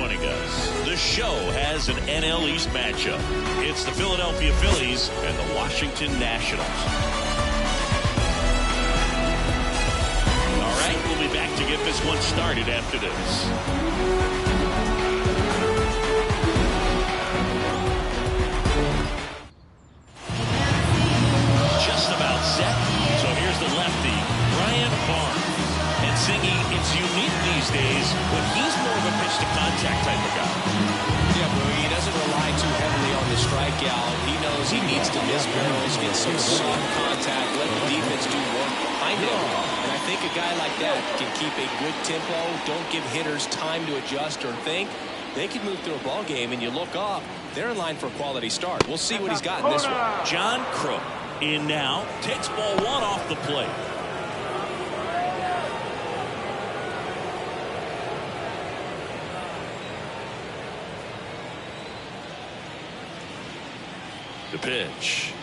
joining us. The show has an NL East matchup. It's the Philadelphia Phillies and the Washington Nationals. All right, we'll be back to get this one started after this. It's unique these days, but he's more of a pitch-to-contact type of guy. Yeah, but he doesn't rely too heavily on the strikeout. He knows he needs to miss barrels, get some soft contact, let the defense do work behind him. And I think a guy like that can keep a good tempo, don't give hitters time to adjust or think. They can move through a ball game, and you look up, they're in line for a quality start. We'll see what he's got in this one. John Crook in now, takes ball one off the plate. The pitch.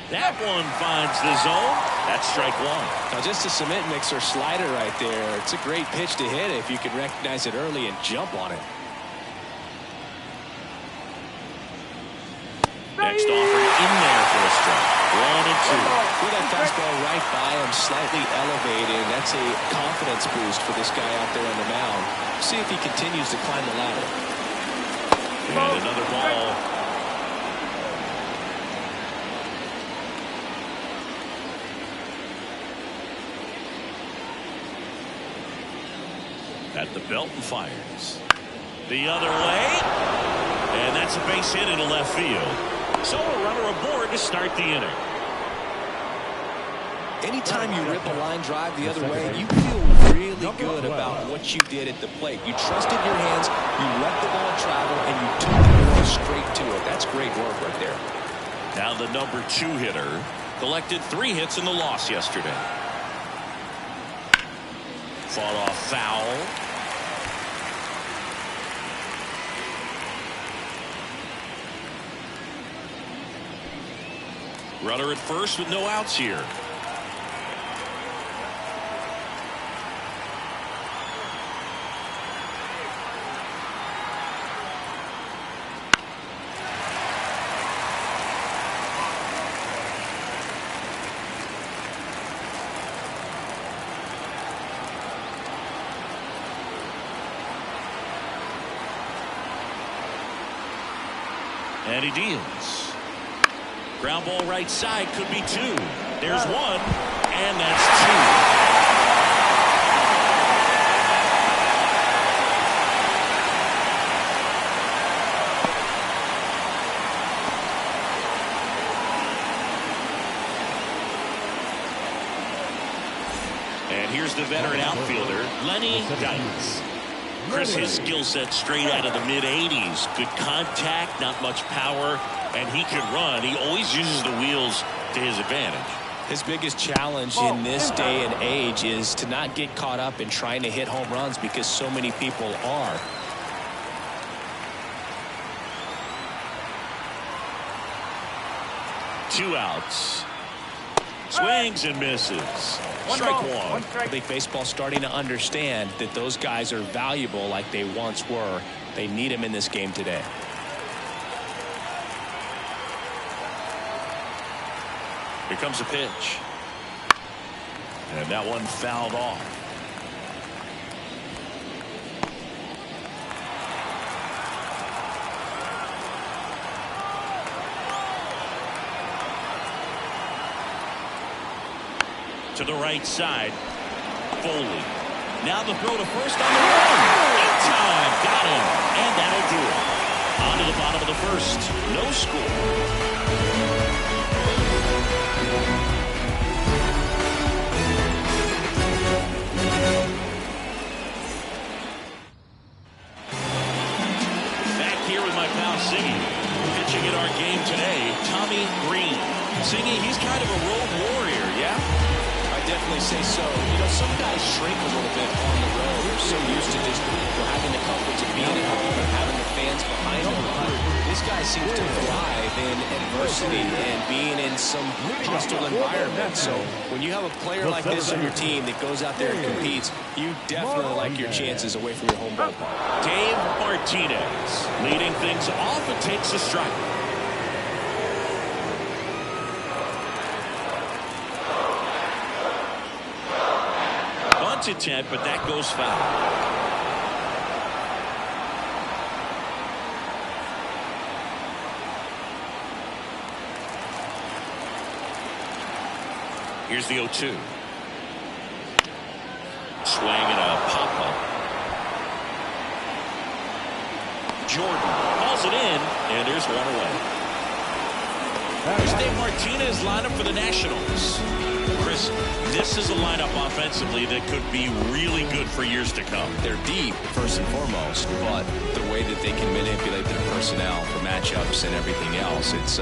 That one finds the zone. That's strike one. Now just a cement mixer slider right there. It's a great pitch to hit if you can recognize it early and jump on it. Next offer in there for a strike. 1-2. With that fastball right by him, slightly elevated. That's a confidence boost for this guy out there on the mound. See if he continues to climb the ladder. And another ball. At the belt and fires. The other way. And that's a base hit into left field. So a runner aboard to start the inning. Anytime you rip a line drive the other way, you feel really good about what you did at the plate. You trusted your hands, you let the ball travel, and you took the ball straight to it. That's great work right there. Now the number 2 hitter collected 3 hits in the loss yesterday. Fought off foul. Runner at first with no outs here. And he deals. Ground ball right side, could be 2. There's 1, and that's 2. And here's the veteran outfielder, Lenny Dyke. Chris, his skill set straight out of the mid-80s. Good contact, not much power, and he can run. He always uses the wheels to his advantage. His biggest challenge in this day and age is to not get caught up in trying to hit home runs because so many people are. Two outs. Swings and misses. Strike one. I think baseball's starting to understand that those guys are valuable like they once were. They need them in this game today. Here comes a pitch. And that one fouled off. To the right side. Foley. Now the throw to first on the run. In time. Got him. And that'll do it. On to the bottom of the first. No score. Back here with my pal Siggy. Pitching in our game today, Tommy Green. Siggy, he's kind of a road warrior, yeah? Definitely say so. You know, some guys shrink a little bit on the road. They're so used to just having the comforts of being at home and having the fans behind them. This guy seems to thrive in adversity and being in some hostile environment. So when you have a player like this on your team that goes out there and competes, you definitely like your chances away from your home ballpark. Dave Martinez leading things off and takes a strike. Bunt attempt, but that goes foul. Here's the 0-2. Swing and a pop-up. Jordan calls it in, and there's one away. There's Dave Martinez lineup for the Nationals. Chris, this is a lineup offensively that could be really good for years to come. They're deep, first and foremost, but the way that they can manipulate their personnel for matchups and everything else, it's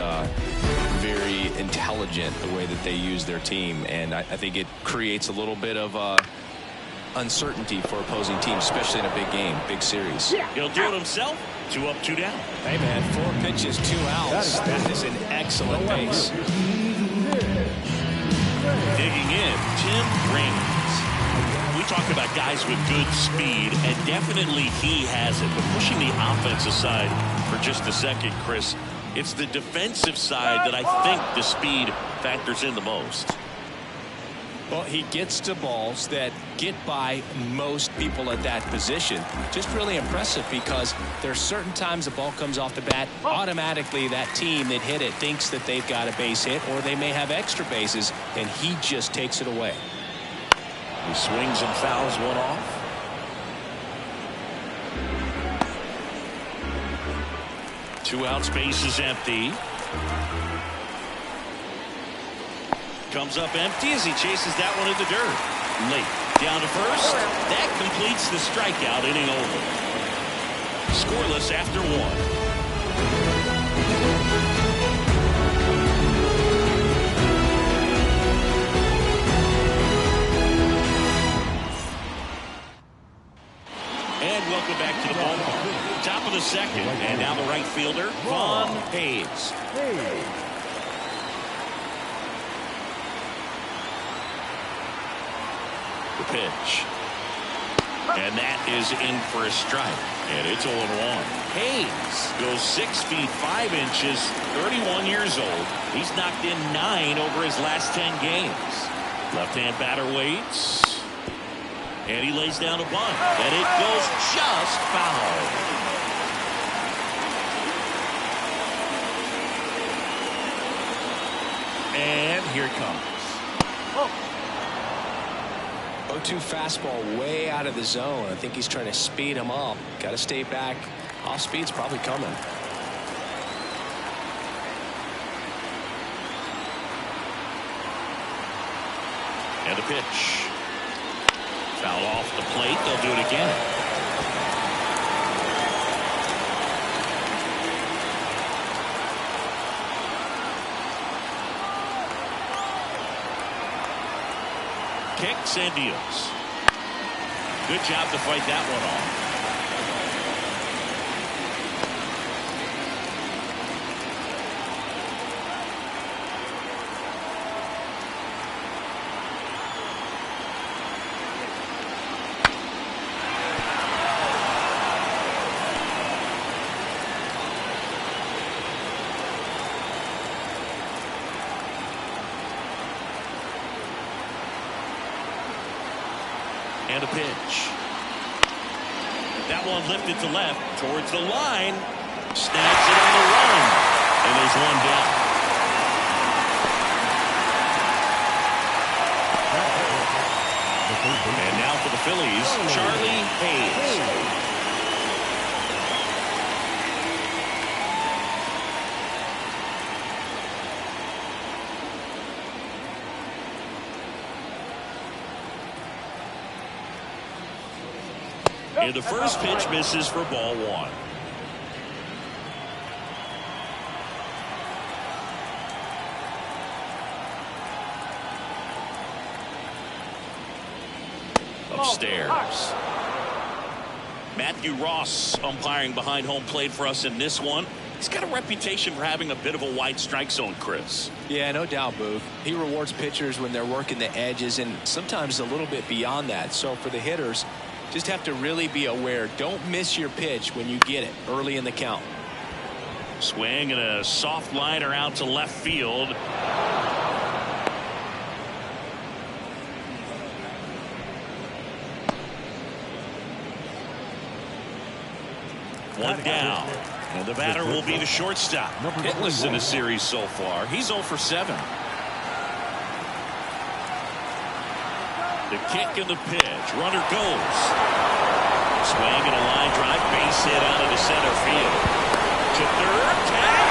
very intelligent the way that they use their team, and I think it creates a little bit of uncertainty for opposing teams, especially in a big game, big series. He'll do it himself. 2 up, 2 down. Hey man, 4 pitches, 2 outs. That is an excellent pace. Digging in, Tim Raines. We talk about guys with good speed, and definitely he has it. But pushing the offense aside for just a second, Chris, it's the defensive side that I think the speed factors in the most. Well, he gets to balls that get by most people at that position. Just really impressive because there's certain times the ball comes off the bat, automatically that team that hit it thinks that they've got a base hit or they may have extra bases, and he just takes it away. He swings and fouls one off. Two outs, base is empty. Comes up empty as he chases that one in the dirt. Late. Down to first. That completes the strikeout, inning over. Scoreless after 1. And welcome back to the ballpark. Top of the second. And now the right fielder, Von Hayes. The pitch. And that is in for a strike. And it's 0-1. Hayes goes 6 feet 5 inches, 31 years old. He's knocked in 9 over his last 10 games. Left-hand batter waits. And he lays down a bunt. And it goes just foul. And here it comes. 0-2 fastball way out of the zone. I think he's trying to speed him up. Got to stay back. Off speed's probably coming. And the pitch. Foul off the plate. They'll do it again. Kicks and deals. Good job to fight that one off. And a pitch. That one lifted to left towards the line. Snaps it on the run. And there's one down. And now for the Phillies, Charlie Hayes. And the first pitch misses for ball 1. Upstairs. Matthew Ross umpiring behind home plate for us in this one. He's got a reputation for having a bit of a wide strike zone, Chris. Yeah, no doubt, Booth. He rewards pitchers when they're working the edges and sometimes a little bit beyond that. So for the hitters, just have to really be aware. Don't miss your pitch when you get it early in the count. Swing and a soft liner out to left field. One down. And the batter will be the shortstop. Hitless in the series so far. He's 0 for 7. The kick and the pitch. Runner goes. Swing and a line drive. Base hit out into center field. To third. Tag.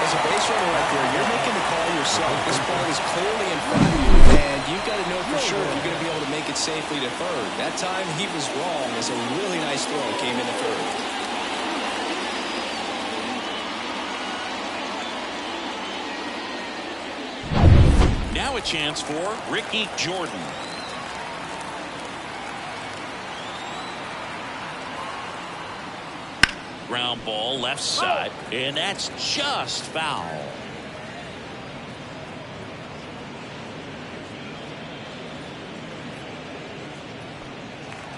As a base runner right there, you're making the call yourself. This ball is clearly in front of you, and you've got to know for sure if you're going to be able to make it safely to third. That time he was wrong as a really nice throw came into third. Now a chance for Ricky Jordan. Ground ball left side, and that's just foul.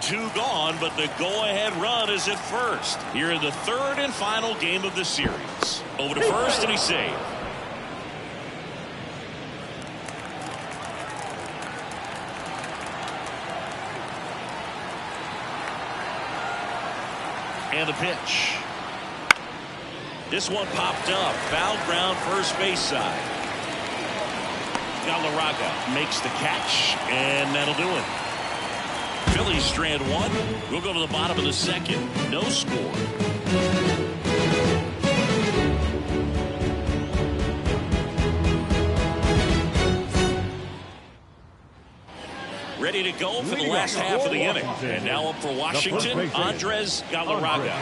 Two gone, but the go-ahead run is at first. Here in the third and final game of the series. Over to first, and he's saved. And the pitch. This one popped up. Foul ground first base side. Galarraga makes the catch, and that'll do it. Phillies strand one. We'll go to the bottom of the second. No score. Ready to go for the last half of the inning. And now up for Washington, Andres Galarraga.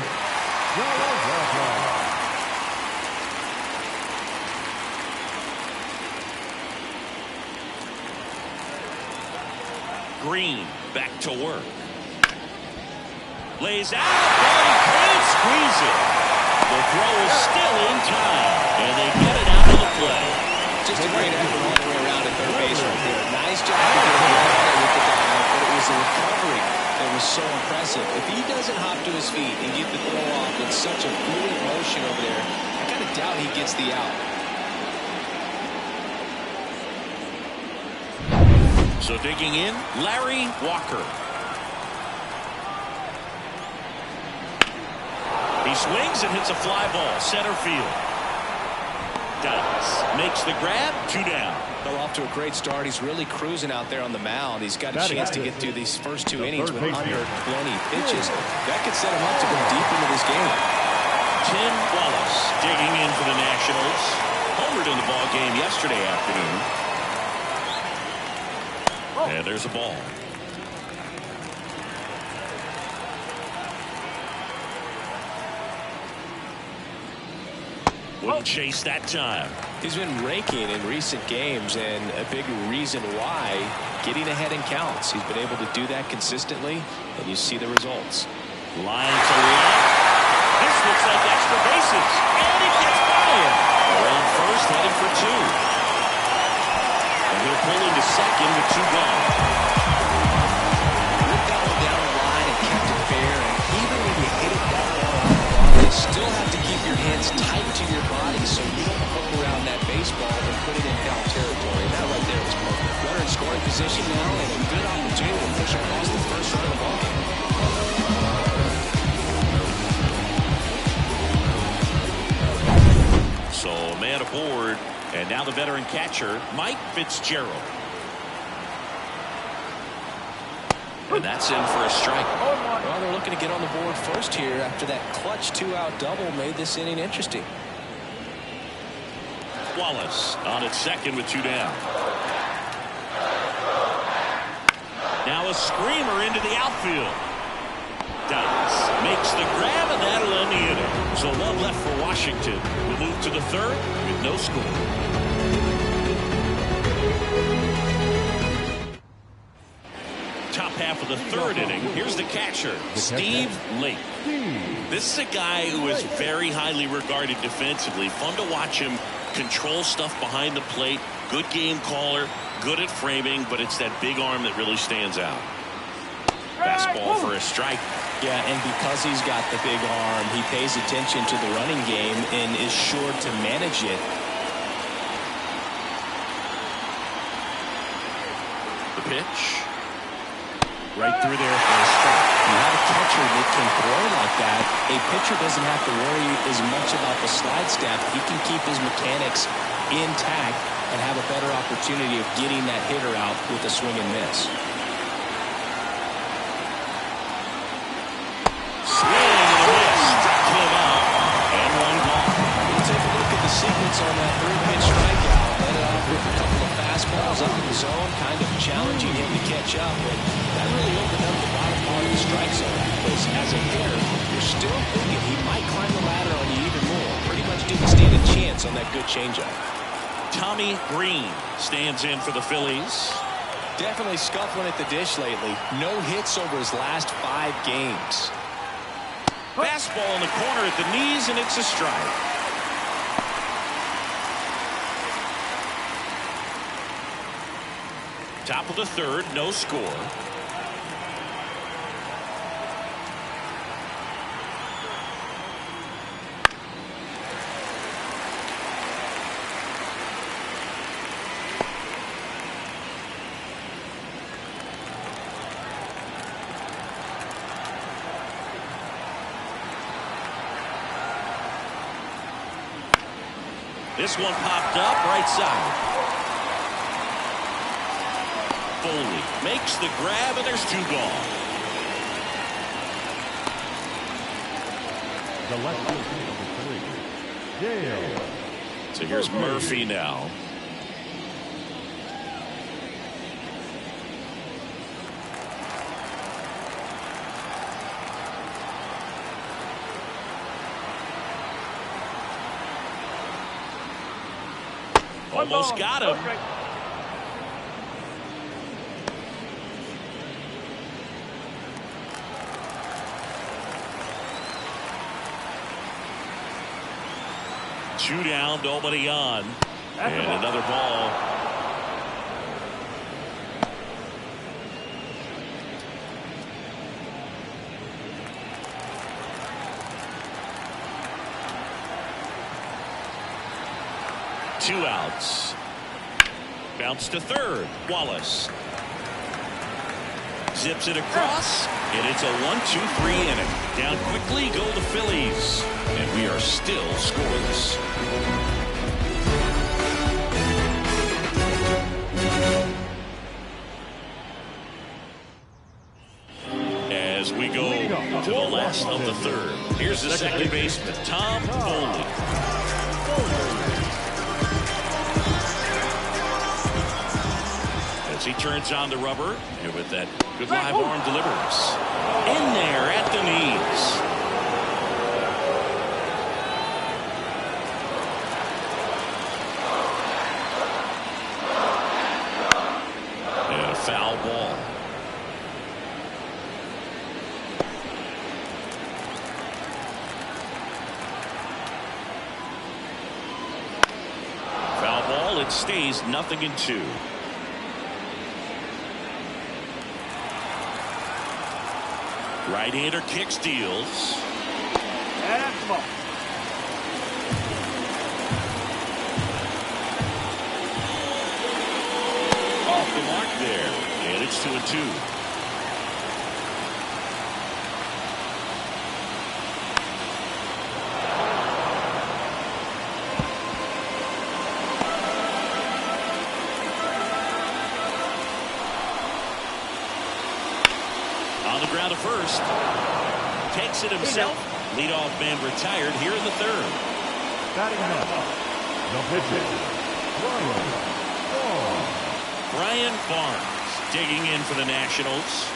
Green back to work. Lays out, but he can't squeeze it. The throw is still in time, and they get it out of the play. Just a great effort all the way around at third base right there. Nice job to get the ball with the dive, but it was a recovery that was so impressive. If he doesn't hop to his feet and get the throw off with such a fluid motion over there, I kind of doubt he gets the out. So digging in, Larry Walker. He swings and hits a fly ball, center field. Does. Makes the grab, 2 down. Well, off to a great start. He's really cruising out there on the mound. He's got a chance to get through these first 2 innings with under 20 pitches. That could set him up to go deep into this game. Tim Wallace digging in for the Nationals. Homered in the ball game yesterday afternoon. And there's a ball. Wouldn't chase that time. He's been raking in recent games, and a big reason why, getting ahead in counts. He's been able to do that consistently, and you see the results. Line to left. This looks like extra bases, and it gets by him. Around first, headed for 2. And he'll pull into second with 2 gone. Put that one down the line and kept it fair, and even when you hit it that long, you still have to keep your hands tight to your body so you don't hook around that baseball and put it in foul territory. And that right there is perfect. Runner in scoring position now, and a good opportunity to push across the first run of the ballgame. So a man aboard, and now the veteran catcher, Mike Fitzgerald. And that's in for a strike. Well, they're looking to get on the board first here after that clutch 2-out double made this inning interesting. Wallace on at second with 2 down. Now a screamer into the outfield. Does. Makes the grab, and that'll end the inning. So 1 left for Washington. We'll move to the third with no score. Top half of the third inning. Here's the catcher, Steve Lake. This is a guy who is very highly regarded defensively. Fun to watch him control stuff behind the plate. Good game caller, good at framing, but it's that big arm that really stands out. Fastball for a strike. Yeah, and because he's got the big arm, he pays attention to the running game and is sure to manage it. The pitch. Right through there for a strike. You have a catcher that can throw like that. A pitcher doesn't have to worry as much about the slide step. He can keep his mechanics intact and have a better opportunity of getting that hitter out with a swing and miss. Sequence on that 3-pitch strikeout. Led it off with a couple of fastballs up in the zone, kind of challenging him to catch up. And that really opened up the bottom part of the strike zone because as a hitter, you're still thinking he might climb the ladder on you even more. Pretty much didn't stand a chance on that good changeup. Tommy Green stands in for the Phillies. Definitely scuffling at the dish lately. No hits over his last 5 games. Fastball in the corner at the knees, and it's a strike. Top of the third, no score. This one popped up right side. Foley makes the grab, and there's 2 gone. The left field, so here's Murphy now. Almost got him. Okay. Two down, nobody on. And another ball. Two outs. Bounce to third. Wallace zips it across, and it's a 1-2-3 inning. Down quickly go the Phillies, and we are still scoreless. As we go to the last of the third, here's the second baseman, Tom Foley. He turns on the rubber, and with that good live arm delivers. In there at the knees. And a foul ball. Foul ball, it stays 0-2. Right-hander kicks, deals. Off the mark there, and it's 2-2. On the ground to first. Takes it himself. Leadoff man retired here in the third. Batting now. The pitcher, Brian Barnes digging in for the Nationals.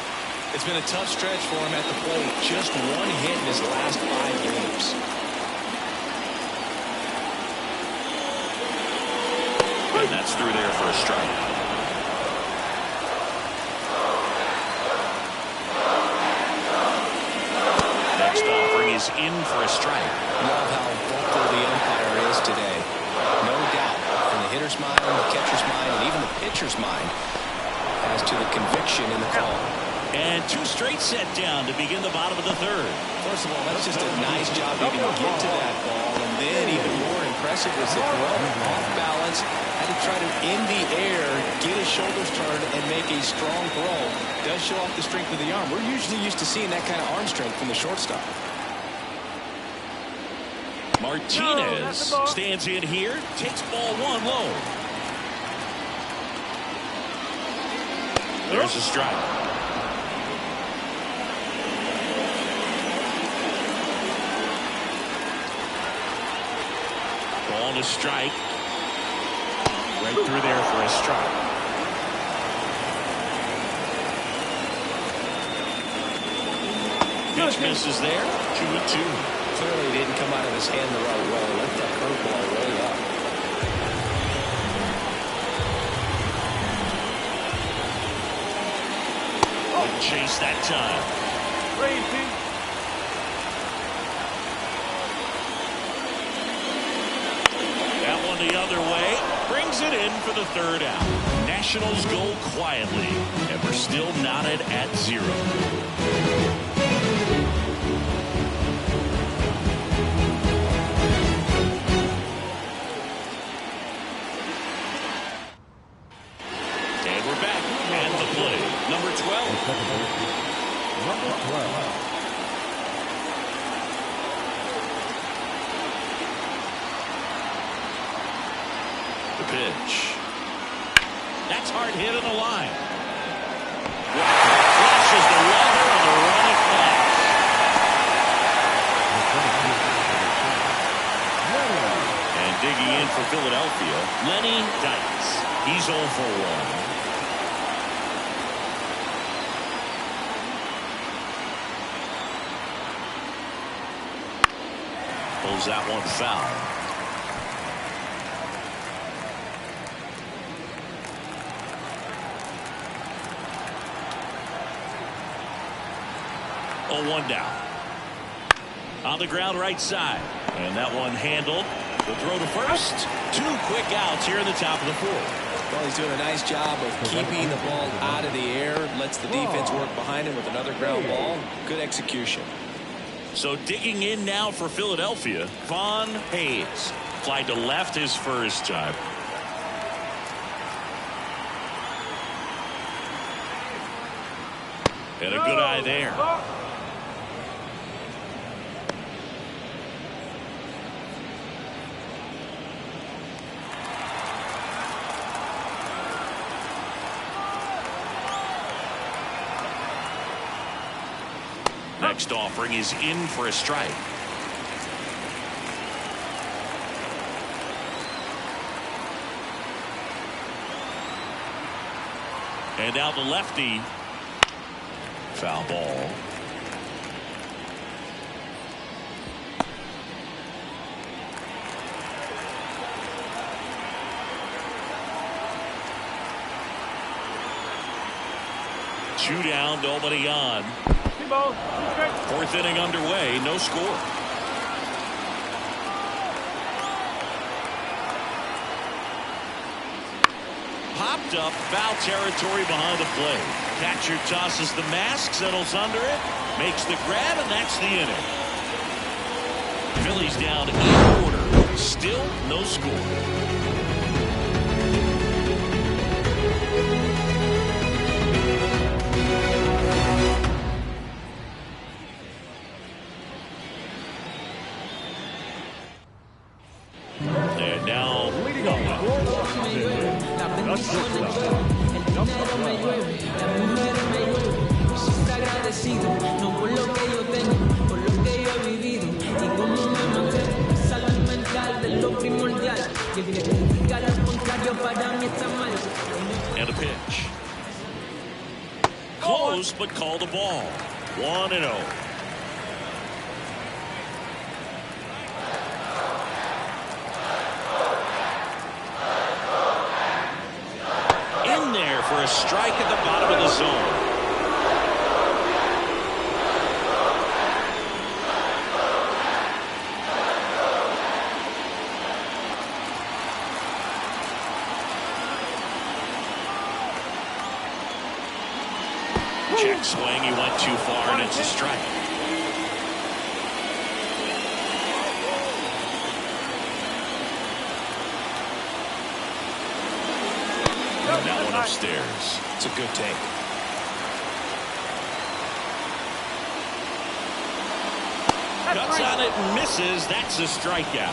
It's been a tough stretch for him at the plate. Just 1 hit in his last 5 games. And that's through there for a strike. Next offering is in for a strike. Love how vocal the umpire is today. No doubt in the hitter's mind, the catcher's mind, and even the pitcher's mind as to the conviction in the call. And 2 straight set down to begin the bottom of the third. First of all, that's just a nice job to even get to that ball. And then even more impressive was the throw off balance. Had to try to, in the air, get his shoulders turned and make a strong throw. Does show off the strength of the arm. We're usually used to seeing that kind of arm strength from the shortstop. Martinez stands in here, takes ball 1 low. There's a strike. Ball to strike. Right through there for a strike. Pitch misses there. 2-2. Clearly didn't come out of his hand the right way. Let that curveball roll up. Wouldn't chase that time. That one the other way. Brings it in for the 3rd out. Nationals go quietly, and we're still knotted at 0. And we're back. And the play. Number 12. Number 12. The pitch. That's hard hit in the line. Flashes the leather on the run it back. And digging in for Philadelphia, Lenny Dice. He's 0 for 1. Pulls that one foul. Oh, 1 down. On the ground right side. And that one handled. The throw to first. 2 quick outs here in the top of the 4th. Well, he's doing a nice job of keeping the ball out of the air. Lets the defense work behind him with another ground ball. Good execution. So digging in now for Philadelphia, Von Hayes. Fly to left his first time. And a good eye there. Next offering is in for a strike. And now the lefty. Foul ball. Two down, nobody on. 4th inning underway, no score. Popped up, foul territory behind the plate. Catcher tosses the mask, settles under it, makes the grab, and that's the inning. Phillies down in order, still no score. And now Leading off. No por lo que yo tengo, por lo que yo he vivido y cómo me mantengo. Salud mental de lo primordial. Y el que critica lo contrario para mí está mal. and a pitch. Close, but called a ball. 1-0. In there for a strike at the bottom of the zone. Check swing. He went too far, and it's a strike. And that one upstairs. It's a good take. Cuts on it and misses. That's a strikeout.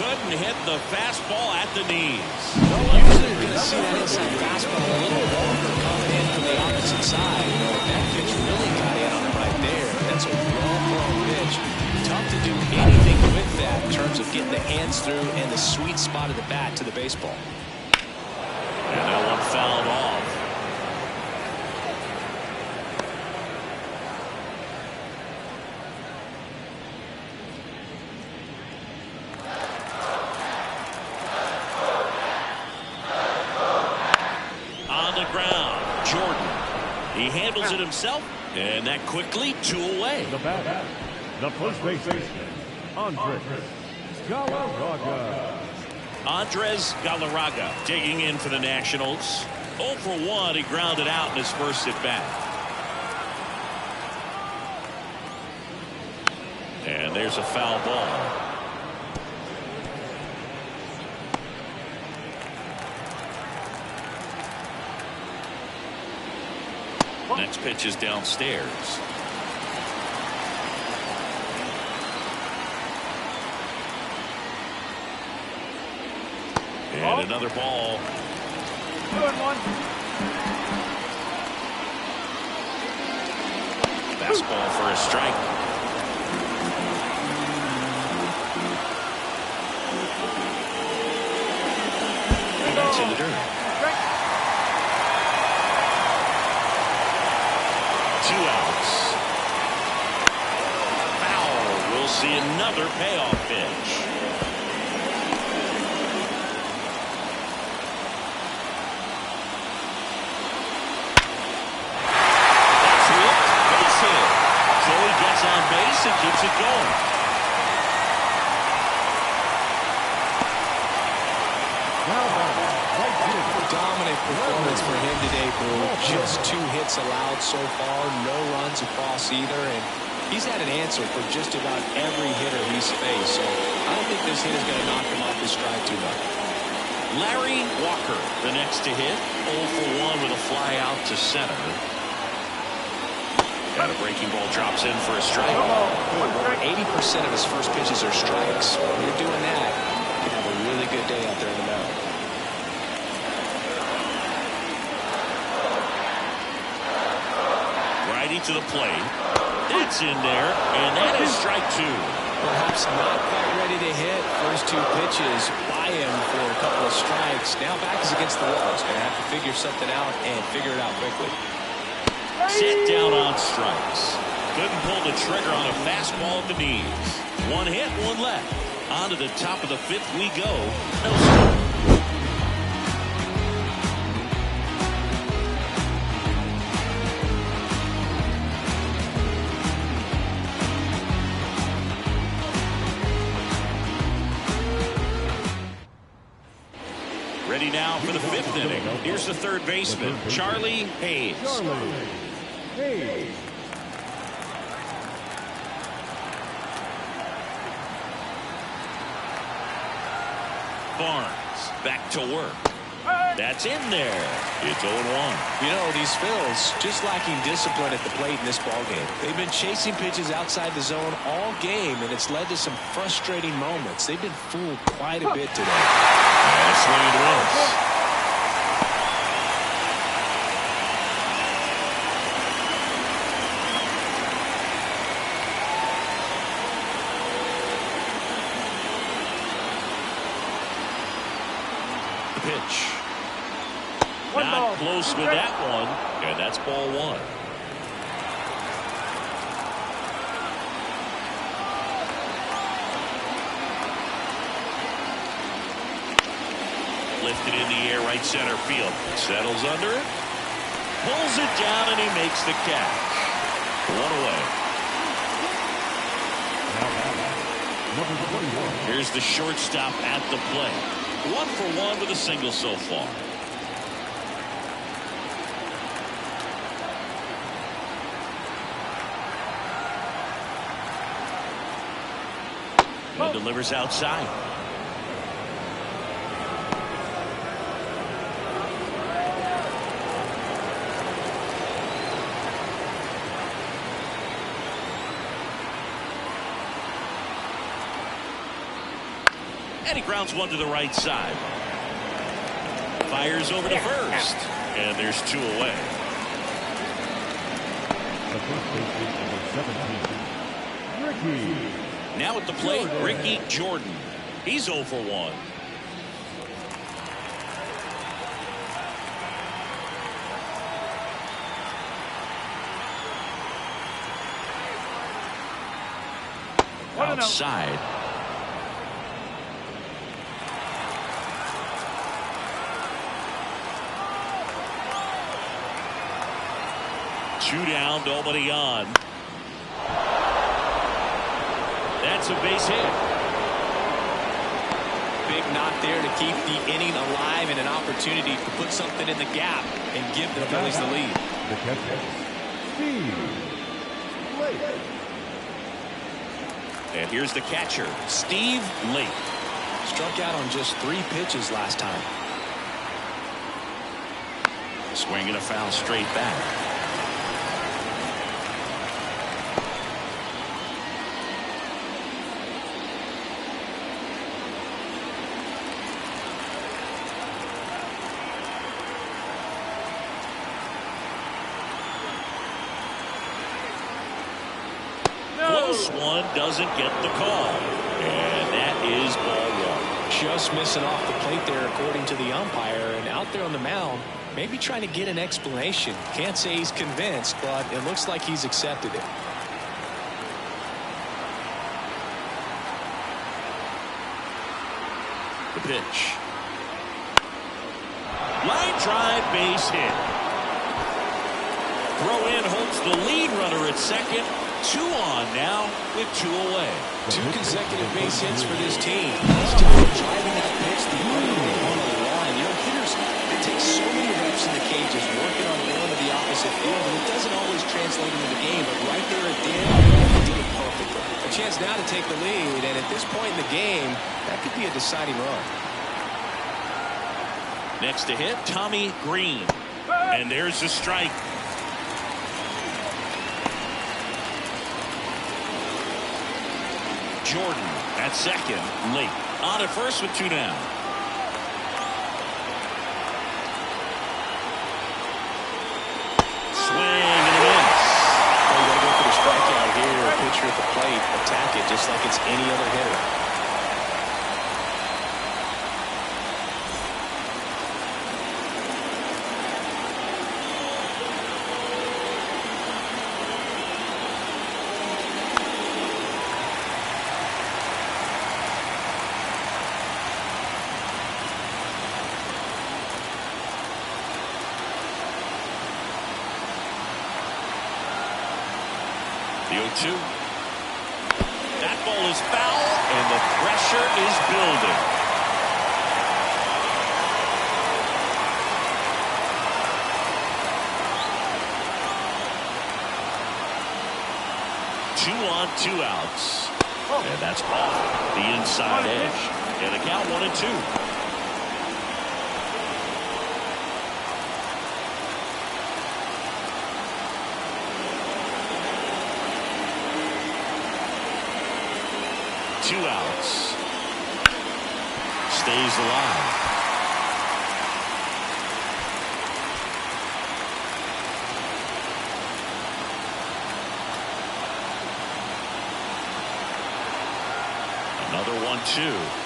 Couldn't hit the fastball at the knees. Usually you're going to see that inside fastball a little longer coming in from the opposite side. That pitch really got in on him right there. That's a well-thrown pitch. Tough to do anything with that in terms of getting the hands through and the sweet spot of the bat to the baseball. And that one fouled off. He handles it himself, and that quickly 2 away. The batter, the first baseman, Andres Galarraga. Andres Galarraga digging in for the Nationals. 0 for 1. He grounded out in his first at bat. And there's a foul ball. Next pitch is downstairs. And another ball. Good one. Fastball for a strike. And that's in the dirt. 2 outs. Foul. We'll see another payoff pitch. That's whipped. Base hit. So he gets on base and keeps it going. Dominant performance for him today, Boo. Just 2 hits allowed so far, no runs across either, and he's had an answer for just about every hitter he's faced, so I don't think this hit is going to knock him off his stride too much. Larry Walker, the next to hit, 0 for 1 with a fly out to center. And a breaking ball drops in for a strike. Over 80% of his first pitches are strikes. When you're doing that, you can have a really good day out there in the mound. To the plate. That's in there, and that is strike 2. Perhaps not quite ready to hit. First 2 pitches by him for a couple of strikes. Now back is against the wall. He's going to have to figure something out and figure it out quickly. Set down on strikes. Couldn't pull the trigger on a fastball at the knees. 1 hit, 1 left. On to the top of the 5th we go. No score. Ready now for the 5th inning. Here's the third baseman, Charlie Hayes. Barnes back to work. That's in there. It's 0-1. You know, these Phillies just lacking discipline at the plate in this ballgame. They've been chasing pitches outside the zone all game, and it's led to some frustrating moments. They've been fooled quite a bit today. And a swing and a miss. Pitch. Not close with that one, and that's ball 1. Lifted in the air, right center field. Settles under it. Pulls it down, and he makes the catch. 1 away. Here's the shortstop at the plate. 1 for 1 with a single so far. And delivers outside. And he grounds one to the right side. Fires over to first. And there's 2 away. The first baseman, number 17, Ricky. Now at the plate, Ricky Jordan. He's 0 for 1. Outside. Two down, nobody on. That's a base hit. Big knock there to keep the inning alive and an opportunity to put something in the gap and give the Phillies the lead. The catcher, Steve. And here's the catcher, Steve Lake. Struck out on just 3 pitches last time. Swinging a foul straight back. Close one, doesn't get the call. And that is ball 1. Just missing off the plate there according to the umpire, and out there on the mound maybe trying to get an explanation. Can't say he's convinced, but it looks like he's accepted it. The pitch. Line drive, base hit. Throw in holds the lead runner at second. 2 on now with 2 away. 2 consecutive base hits for this team. Nice job of driving that pitch the other way on the line. You know, hitters, they take so many reps in the cages working on going to the opposite field, and it doesn't always translate into the game, but right there it did. It did it perfectly. A chance now to take the lead, and at this point in the game, that could be a deciding run. Next to hit, Tommy Green. And there's the strike. Jordan at second, late. On at first with 2 down. Swing and a miss. Well, you got to go for the strikeout here. A pitcher at the plate, attack it just like it's any other hitter. The 0-2. That ball is foul, and the pressure is building. Two on, 2 outs. And that's off the inside edge. And the count 1-2. Two outs. Stays alive. Another 1-2.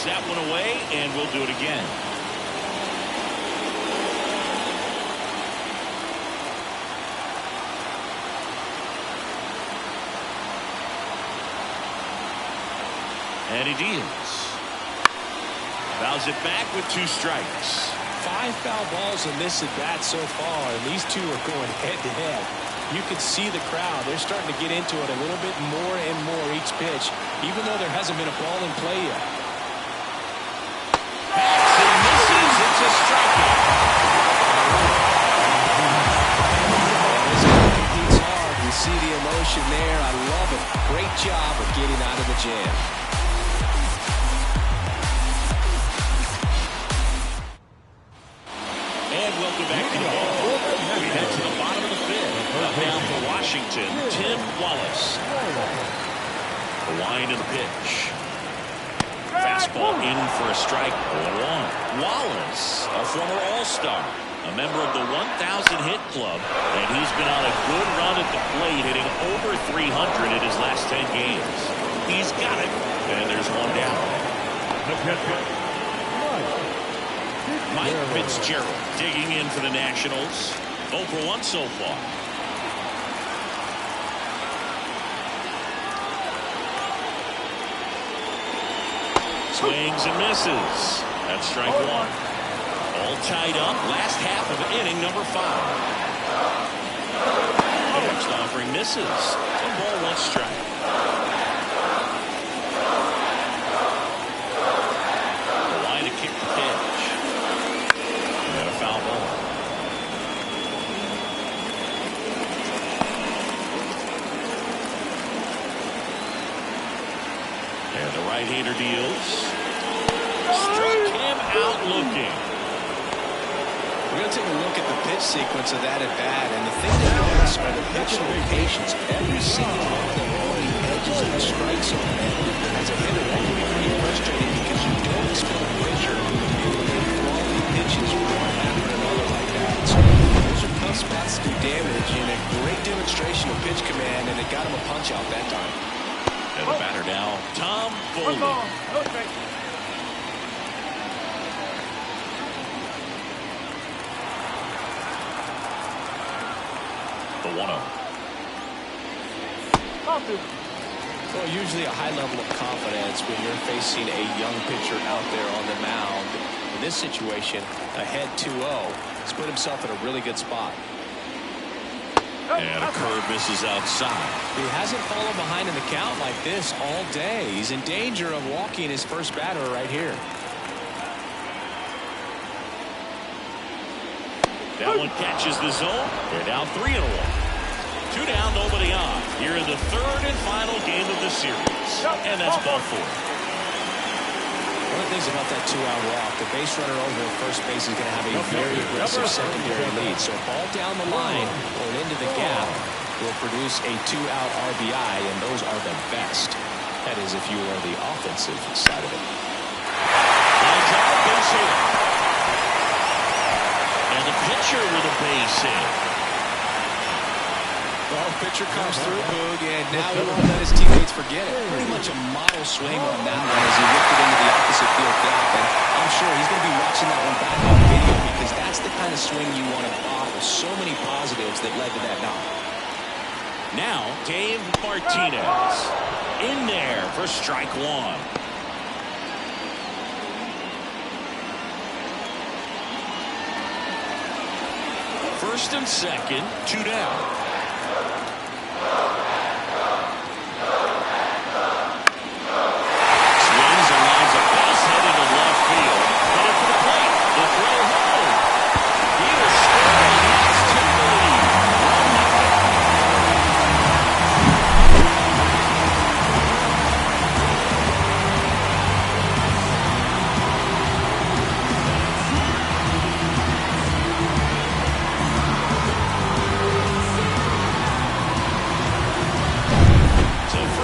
That one away, and we'll do it again. And he deals. Fouls it back with 2 strikes. 5 foul balls in this at bat so far, and these two are going head-to-head. You can see the crowd. They're starting to get into it a little bit more and more each pitch, even though there hasn't been a ball in play yet. Bats and misses. It's a strikeout. It's hard. You see the emotion there. I love it. Great job of getting out of the jam. And welcome back to the ball. We head to the bottom of the fifth. Up now for Washington, Tim Wallace. The wind of the pitch. Fastball in for a strike. 0-1. Wallace, a former All-Star, a member of the 1,000 hit club, and he's been on a good run at the plate, hitting over 300 in his last 10 games. He's got it, and there's one down. Mike Fitzgerald digging in for the Nationals. 0 for 1 so far. Swings and misses. That's strike 1. All tied up. Last half of inning number 5. The next offering misses. 1 ball, 1 strike. The line to kick the pitch. And a foul ball. And the right-hander deals. Struck him out looking. We're going to take a look at the pitch sequence of that at bat, and the thing to notice are the pitch locations. Every single one of them are on the edges of the strike zone. As a hitter, that can be pretty frustrating because you don't expect a pitcher to make quality pitches one after another like that. So those are tough spots to do damage, and a great demonstration of pitch command, and it got him a punch out that time. And the batter now, Tom Foley. The 1-0. Well, usually a high level of confidence when you're facing a young pitcher out there on the mound. In this situation, ahead 2-0, he's put himself in a really good spot. And a curve misses outside. He hasn't fallen behind in the count like this all day. He's in danger of walking his first batter right here. That one catches the zone. They're down 3-1. 2 down, nobody on. Here in the 3rd and final game of the series. And that's ball 4. One of the things about that 2-out walk, the base runner over at first base is going to have a very aggressive secondary lead. So a ball down the line or into the gap will produce a 2-out RBI, and those are the best. That is if you are the offensive side of it. Line drive, base hit. And the pitcher with a base hit. Well, pitcher comes through, Boog, and now he won't let his teammates forget it. Pretty much a model swing on that one as he whipped it into the opposite field gap. And I'm sure he's going to be watching that one back on video because that's the kind of swing you want to off with so many positives that led to that knock. Now, Dave Martinez in there for strike 1. First and second, 2 down. Swings and lines a base hit into left field. Headed for the plate. The throw home. He will score and that's to the lead. 1-0.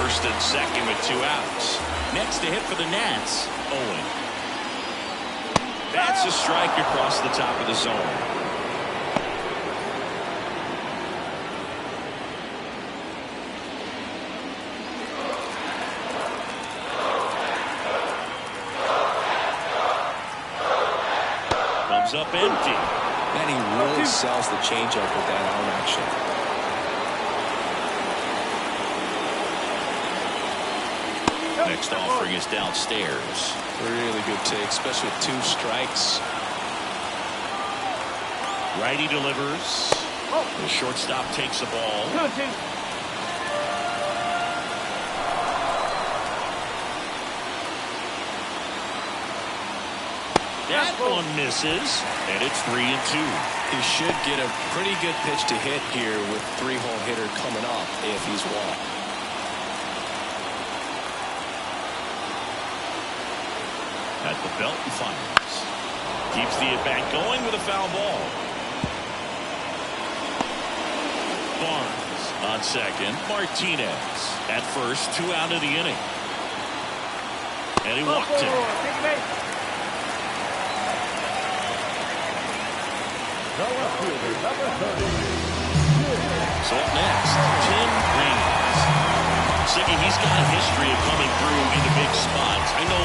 First and second with 2 outs. Next to hit for the Nats, Owen. That's a strike across the top of the zone. Comes up empty. And he really sells the changeup with that arm action. Next offering is downstairs. Really good take, especially with 2 strikes. Righty delivers. The shortstop takes the ball. That one misses, and it's 3-2. He should get a pretty good pitch to hit here with 3-hole hitter coming up if he's walked. At the belt and fires. Keeps the at-bat going with a foul ball. Barnes on second. Martinez at first. 2 out of the inning. And he walked him. So up next, Tim Raines. Siggy, he's got a history of coming through into big spots. I know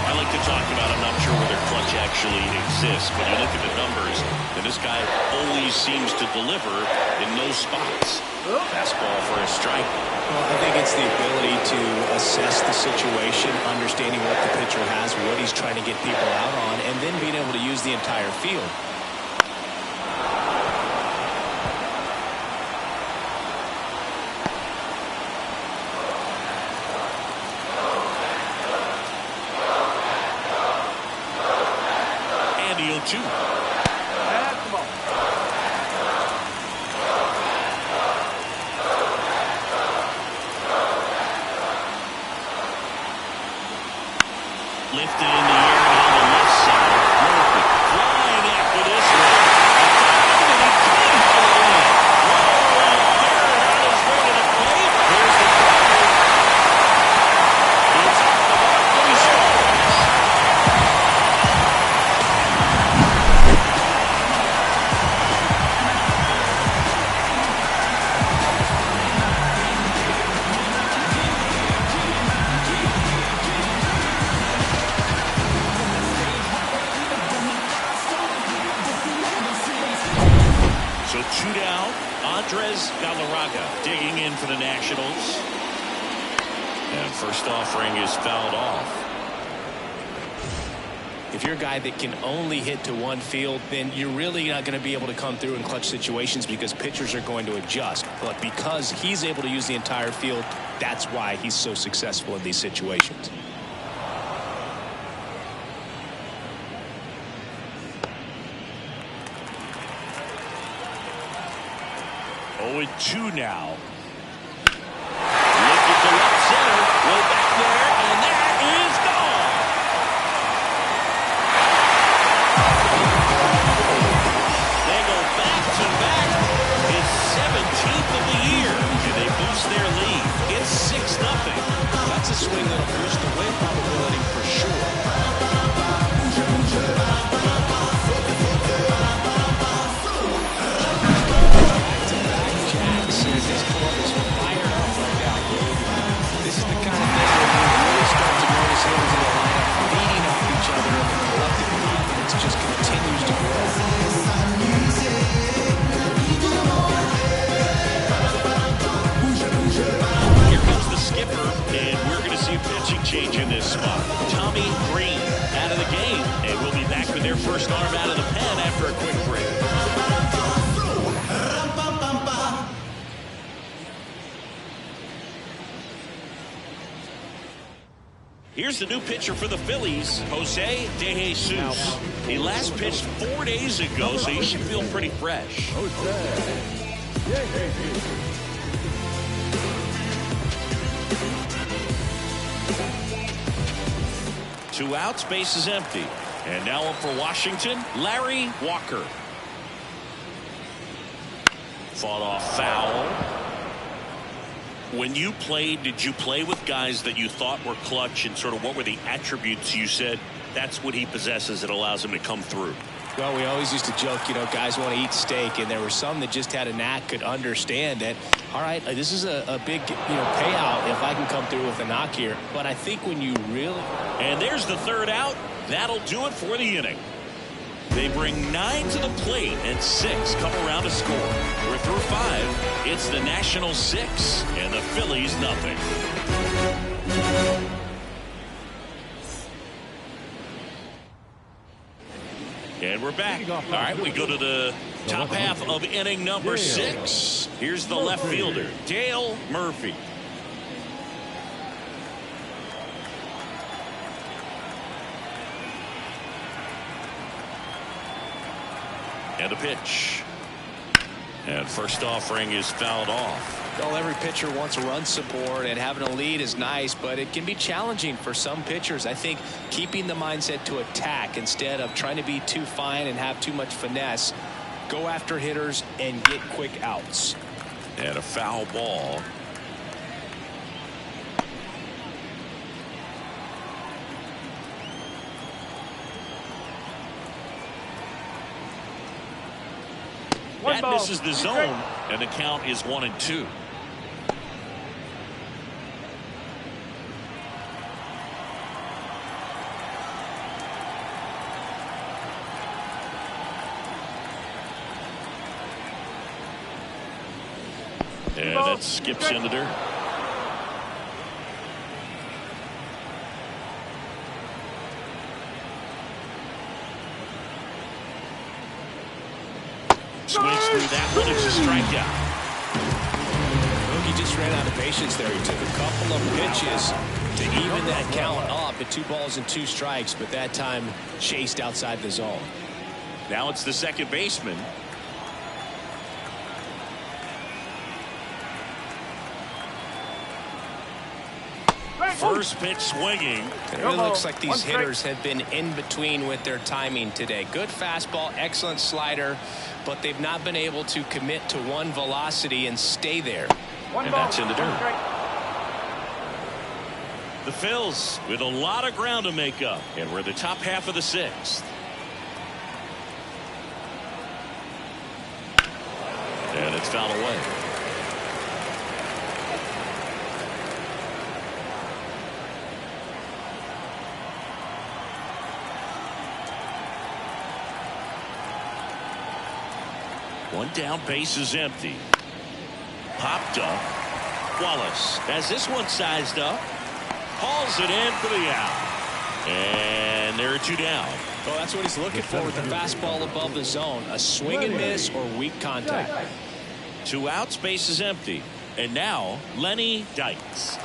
I like to talk about, I'm not sure whether clutch actually exists, but you look at the numbers, and this guy always seems to deliver in those spots. Fastball for a strike. Well, I think it's the ability to assess the situation, understanding what the pitcher has, what he's trying to get people out on, and then being able to use the entire field. Two. Lifted in the air and on the left side. Murphy flying after this one. And he can't hold it in. Right there, on his way to the plate. Here's the cover. It's off the mark, but he scores. So 2 down. Andres Galarraga digging in for the Nationals. And first offering is fouled off. If you're a guy that can only hit to one field, then you're really not going to be able to come through in clutch situations because pitchers are going to adjust. But because he's able to use the entire field, that's why he's so successful in these situations. Oh, 2 now. Lifted to left center. Way back there, and that is gone. They go back-to-back. It's 17th of the year, and they boost their lead. It's 6-0. That's a swing that'll boost the win probability for sure. This is the kind of thing where you really start to notice hitters in the lineup feeding off each other, and the collective confidence just continues to grow. Here comes the skipper, and we're going to see a pitching change in this spot. Tommy Green out of the game, and we'll be back with their first arm out of the pen after a quick break. Here's the new pitcher for the Phillies, Jose De Jesus. He last pitched 4 days ago, so he should feel pretty fresh. 2 outs, base is empty. And now up for Washington, Larry Walker. Fought off foul. When you played, did you play with guys that you thought were clutch, and sort of what were the attributes you said that's what he possesses that allows him to come through? Well, we always used to joke, guys want to eat steak, and there were some that just had a knack, could understand that, all right, this is a big, payout if I can come through with a knock here. But I think when you really... And there's the 3rd out. That'll do it for the inning. They bring 9 to the plate, and 6 come around to score. We're through 5. It's the Nationals 6, and the Phillies nothing. And we're back. All right, we go to the top half of inning number 6. Here's the left fielder, Dale Murphy. And a pitch. And first offering is fouled off. Well, every pitcher wants run support, and having a lead is nice, but it can be challenging for some pitchers. I think keeping the mindset to attack instead of trying to be too fine and have too much finesse. Go after hitters and get quick outs. And a foul ball. That misses the zone, and the count is 1-2. And that skips in the dirt. Swings through that one. It's a strikeout. He just ran out of patience there. He took a couple of pitches to even that count up at 2 balls and 2 strikes, but that time chased outside the zone. Now it's the second baseman. First pitch swinging. It really looks like these hitters have been in between with their timing today. Good fastball, excellent slider, but they've not been able to commit to one velocity and stay there. And that's in the dirt. The Phils with a lot of ground to make up, and we're the top half of the 6th. And it's fouled away. One down, base is empty. Popped up. Wallace has this one sized up. Hauls it in for the out. And there are 2 down. Well, that's what he's looking for with the fastball above the zone. A swing and miss or weak contact. 2 outs, base is empty. And now Lenny Dykes.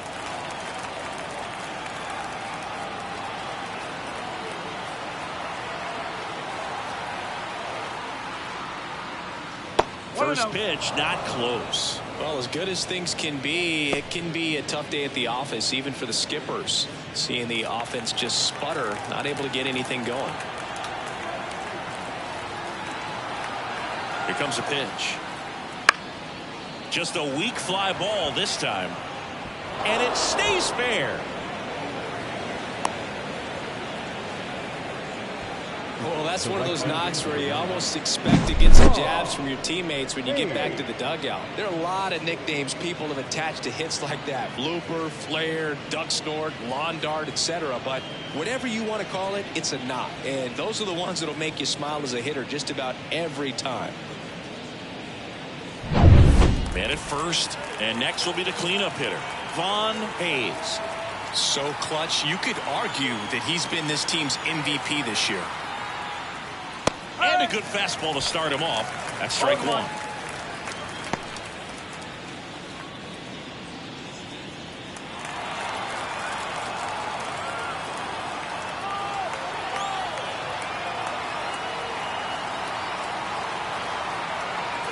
First pitch, not close. Well, as good as things can be, it can be a tough day at the office, even for the skippers. Seeing the offense just sputter, not able to get anything going. Here comes a pitch. Just a weak fly ball this time. And it stays fair. Well, that's one of those knocks where you almost expect to get some jabs from your teammates when you get back to the dugout. There are a lot of nicknames people have attached to hits like that. Blooper, flare, duck snort, lawn dart, etc. But whatever you want to call it, it's a knock. And those are the ones that'll make you smile as a hitter just about every time. Man at first, and next will be the cleanup hitter, Von Hayes. So clutch, you could argue that he's been this team's MVP this year. And a good fastball to start him off. That's strike 1.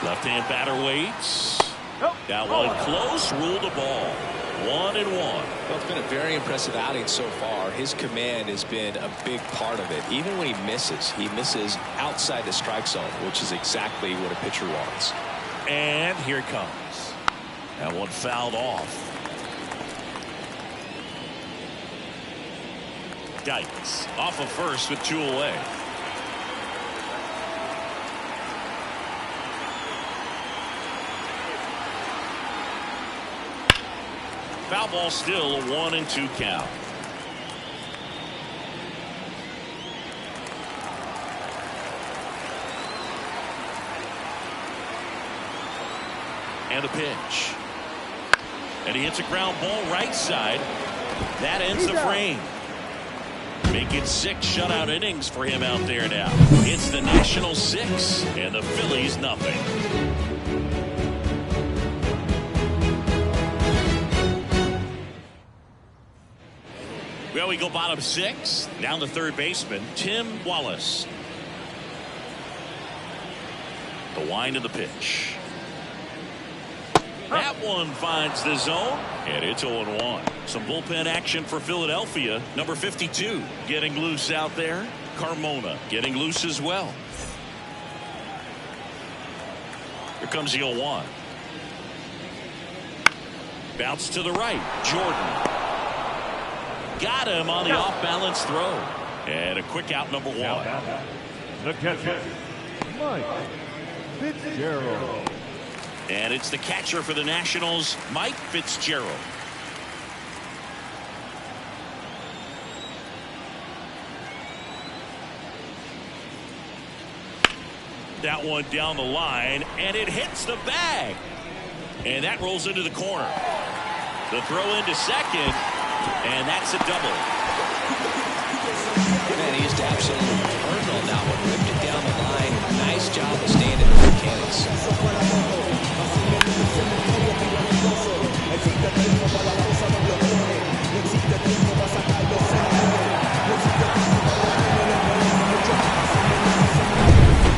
Left-hand batter waits. That one close, ruled the ball. 1-1. Well, it's been a very impressive outing so far. His command has been a big part of it. Even when he misses outside the strike zone, which is exactly what a pitcher wants. And here it comes. That one fouled off. Dykes off of first with 2 away. Foul ball, still a 1-2 count. And a pitch. And he hits a ground ball right side. That ends the frame. Make it 6 shutout innings for him out there now. It's the Nationals 6 and the Phillies nothing. Well, we go bottom 6. Down the third baseman, Tim Wallace. The wind of the pitch. That one finds the zone, and it's 0-1. Some bullpen action for Philadelphia. Number 52 getting loose out there. Carmona getting loose as well. Here comes the 0-1. Bounce to the right. Jordan. Got him on the off-balance throw. And a quick out, number 1. The catcher, Mike Fitzgerald. And it's the catcher for the Nationals, Mike Fitzgerald. That one down the line, and it hits the bag. And that rolls into the corner. The throw into second, and that's a double. Man, he just absolutely turned on that one. Ripped it down the line. Nice job of standing the mechanics.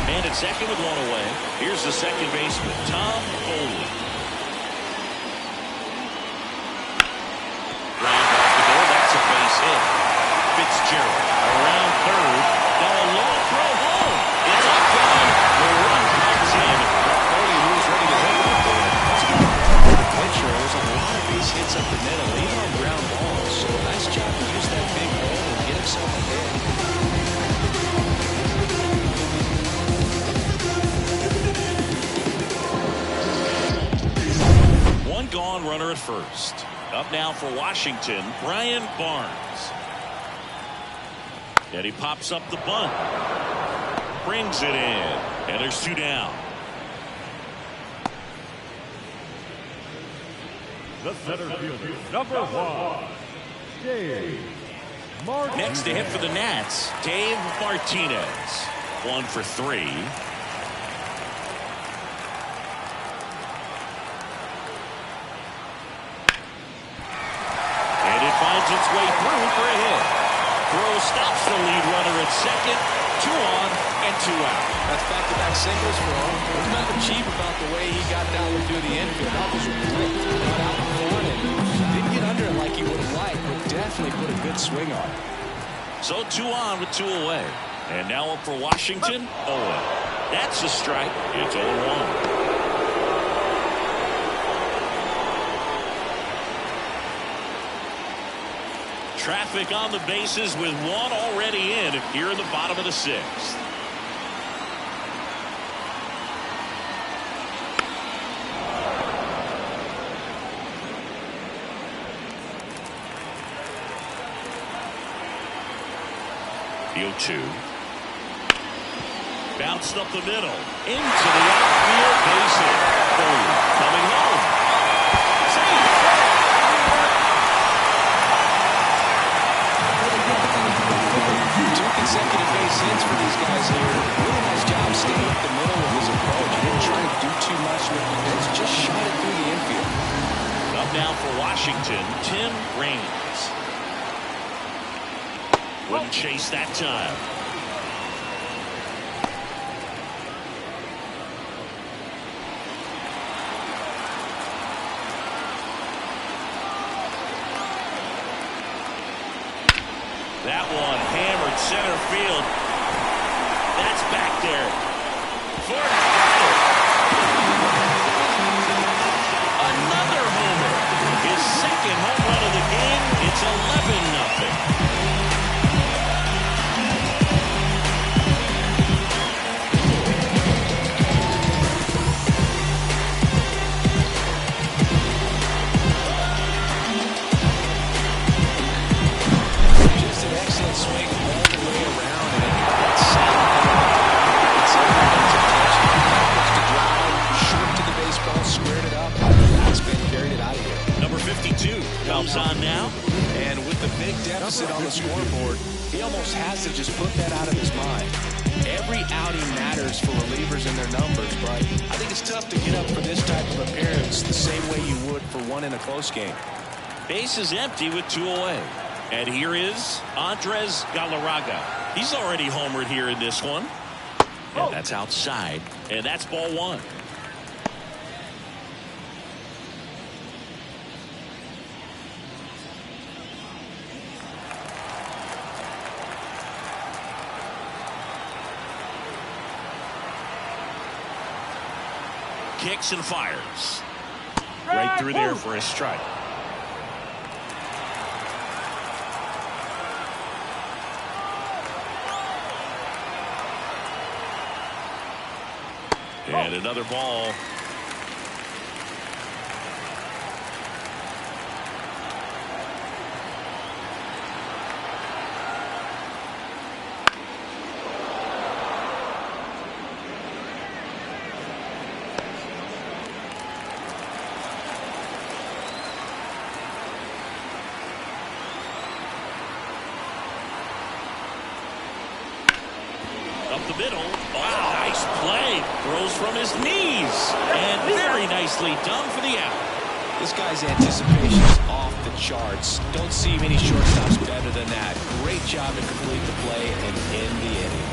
And at second with one away, here's the second baseman, Tom Foley. Ground off the door, that's a base hit. Fitzgerald around third. Now a long throw home. It's up down. The run comes in. Foley, who was ready to hit right there. That's a good pitcher. There's a lot of base hits up the middle, even on ground balls. So nice job to use that big hole and get himself a hit. One gone, runner at first. Up now for Washington, Brian Barnes. And he pops up the bunt. Brings it in. And there's 2 down. The center fielder, number 1, Dave Martinez. Next to hit for the Nats, Dave Martinez. 1 for 3. And it finds its way through for a hit. Throw stops the lead runner at second. 2 on and 2 out. That's back-to-back singles for him. There's nothing cheap about the way he got down through the infield. That was ripped. Got out in front and didn't get under it like he would have liked, but definitely put a good swing on it. So 2 on with 2 away. And now up for Washington, Owen. That's a strike. It's 0-1. Traffic on the bases with 1 already in here in the bottom of the 6th. The 0-2. Bounced up the middle. Into the outfield base hit. Foley coming home. Safe. 2 consecutive base hits for these guys here. Really nice job staying up the middle with his approach. He didn't try to do too much with the pitch. Just shot it through the infield. Up now for Washington, Tim Raines. Wouldn't chase that time. That one hammered center field. That's back there. Ford got it. Another homer. His second home run of the game. It's 11-0. Swing all the way around and it got solid. It's everything to touch. valves on now. And with the big deficit on the scoreboard, he almost has to just put that out of his mind. Every outing matters for relievers and their numbers, but I think it's tough to get up for this type of appearance the same way you would for one in a close game. Base is empty with 2 away. And here is Andres Galarraga. He's already homered here in this one. And that's outside. And that's ball 1. Kicks and fires. Right through there for a strike. And another ball. Up the middle. Wow, nice play. Throws from his knees. And very nicely done for the out. This guy's anticipation is off the charts. Don't see many shortstops better than that. Great job to complete the play and end the inning.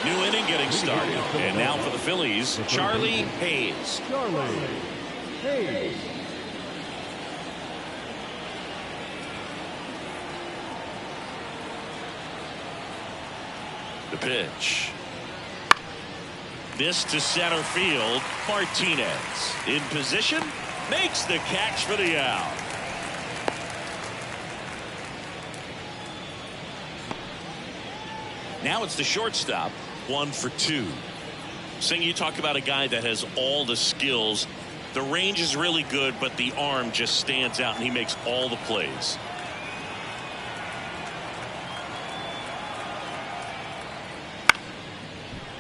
New inning getting started. And now for the Phillies, Charlie Hayes. Charlie Hayes. The pitch. This to center field. Martinez in position. Makes the catch for the out. Now it's the shortstop. 1 for 2. Sing, you talk about a guy that has all the skills. The range is really good, but the arm just stands out, and he makes all the plays.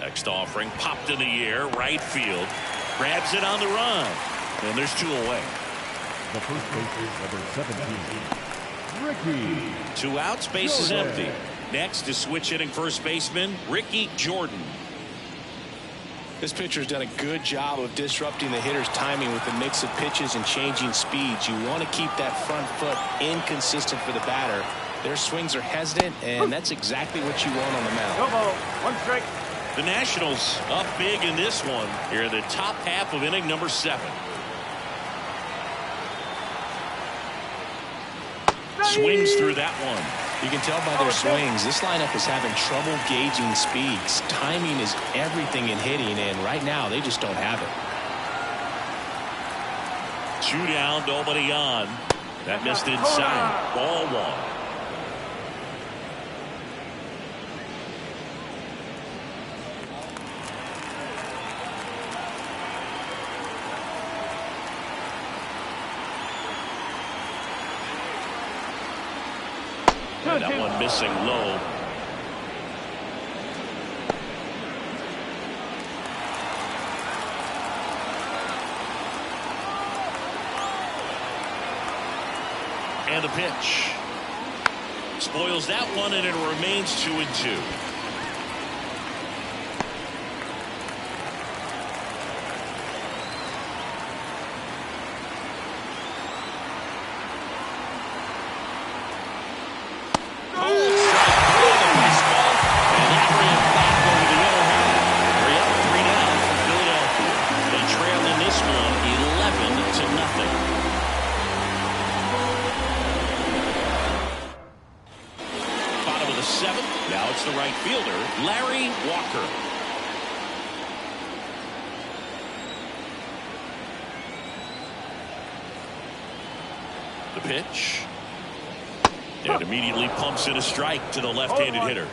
Next offering popped in the air, right field. Grabs it on the run. And there's 2 away. The first baseman, number 17, Ricky. 2 outs, base is empty. Next is switch hitting first baseman Ricky Jordan. This pitcher's done a good job of disrupting the hitter's timing with the mix of pitches and changing speeds. You want to keep that front foot inconsistent for the batter. Their swings are hesitant, and that's exactly what you want on the mound. No ball, 1 strike. The Nationals up big in this one here in the top half of inning number 7. Swings through that one. You can tell by their swings, this lineup is having trouble gauging speeds. Timing is everything in hitting, and right now they just don't have it. 2 down, nobody on. That missed inside. Ball 1. And that one missing low. And the pitch. Spoils that one, and it remains 2-2. The right fielder, Larry Walker. The pitch. And immediately pumps in a strike to the left-handed hitter.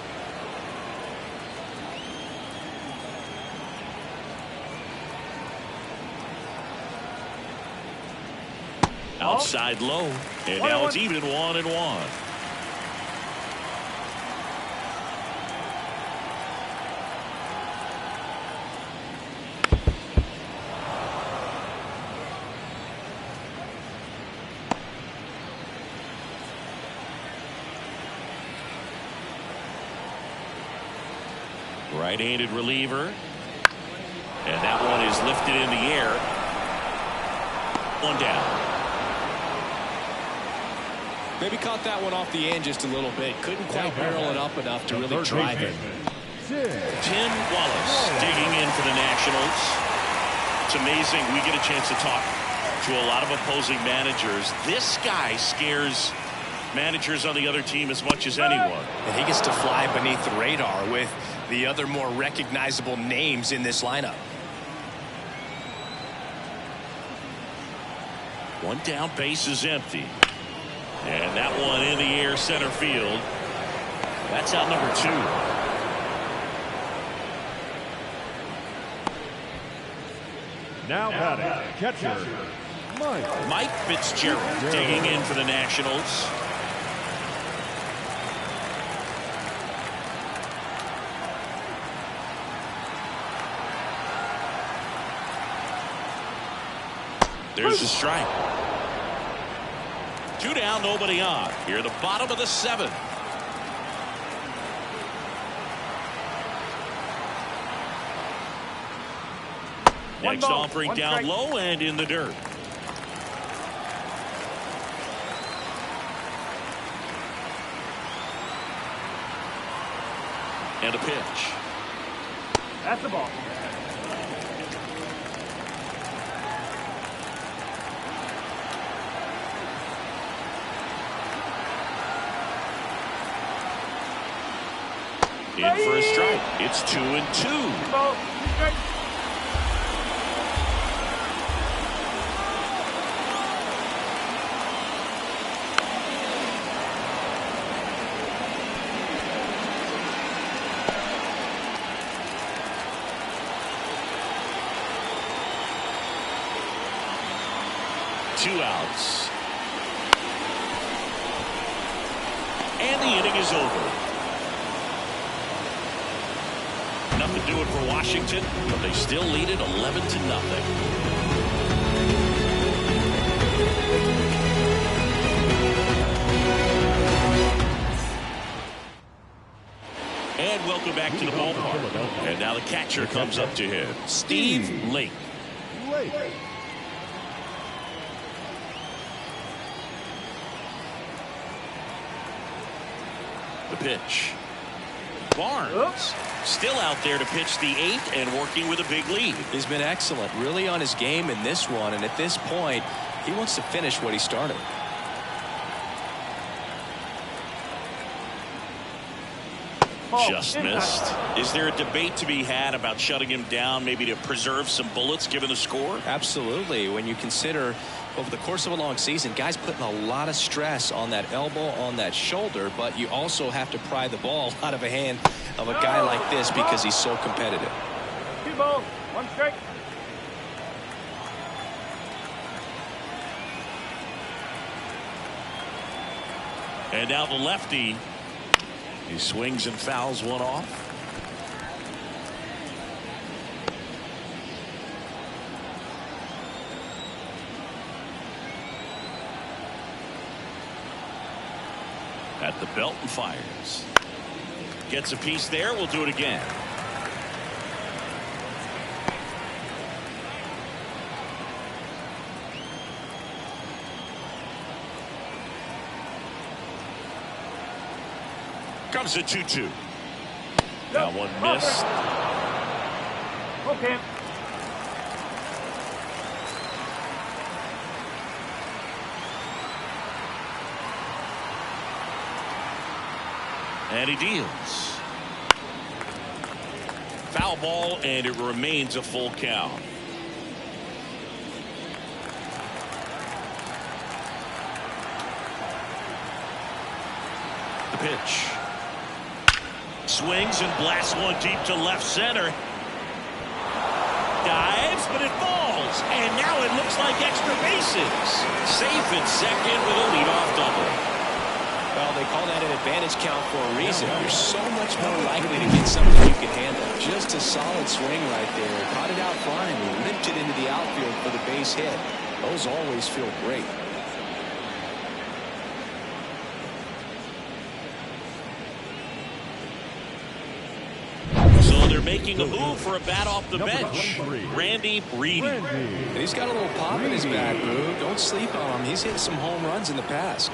Outside low. And now it's even 1-1. Right-handed reliever. And that one is lifted in the air. One down. Maybe caught that one off the end just a little bit. Couldn't quite barrel it up enough to really drive it. Tim Wallace digging in for the Nationals. It's amazing. We get a chance to talk to a lot of opposing managers. This guy scares managers on the other team as much as anyone. And he gets to fly beneath the radar with the other more recognizable names in this lineup. One down, base is empty. And that one in the air, center field. That's out number 2. Now batting, catcher, Mike Fitzgerald digging in for the Nationals. There's a strike. 2 down, nobody on. Here, the bottom of the 7th. Next offering down low and in the dirt. And a pitch. That's the ball. In for a strike. It's 2-2. Two outs. And the inning is over. Nothing doing for Washington, but they still lead it 11-0. And welcome back to the ballpark. And now the catcher comes up to him, Steve Lake. The pitch. Barnes still out there to pitch the 8th and working with a big lead. He's been excellent, really on his game in this one, and at this point he wants to finish what he started. Just missed. Is there a debate to be had about shutting him down, maybe to preserve some bullets given the score? Absolutely. When you consider over the course of a long season, guys putting a lot of stress on that elbow, on that shoulder, but you also have to pry the ball out of a hand of a guy like this because he's so competitive. 2 balls, 1 strike. And now the lefty. He swings and fouls one off. At the belt and fires. Gets a piece there. We'll do it again. Comes a 2-2. That one missed. Okay. And he deals. Foul ball, and it remains a full count. The pitch. Swings and blasts one deep to left center. Dives, but it falls. And now it looks like extra bases. Safe at second with a leadoff double. Well, they call that an advantage count for a reason. You're so much more likely to get something you can handle. Just a solid swing right there. Caught it out front and ripped it into the outfield for the base hit. Those always feel great. making a move for a bat off the bench. Randy Reedy. He's got a little pop in his bat, Boo. Don't sleep on him. He's hit some home runs in the past.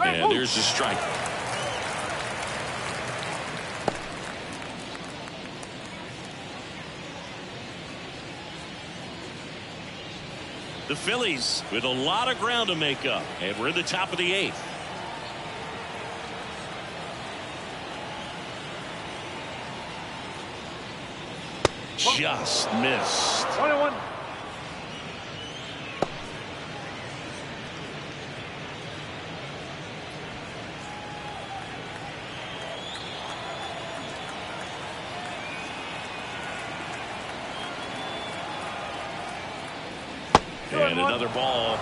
And there's the strike. The Phillies with a lot of ground to make up, and we're in the top of the 8th. Just missed. 21. And another ball.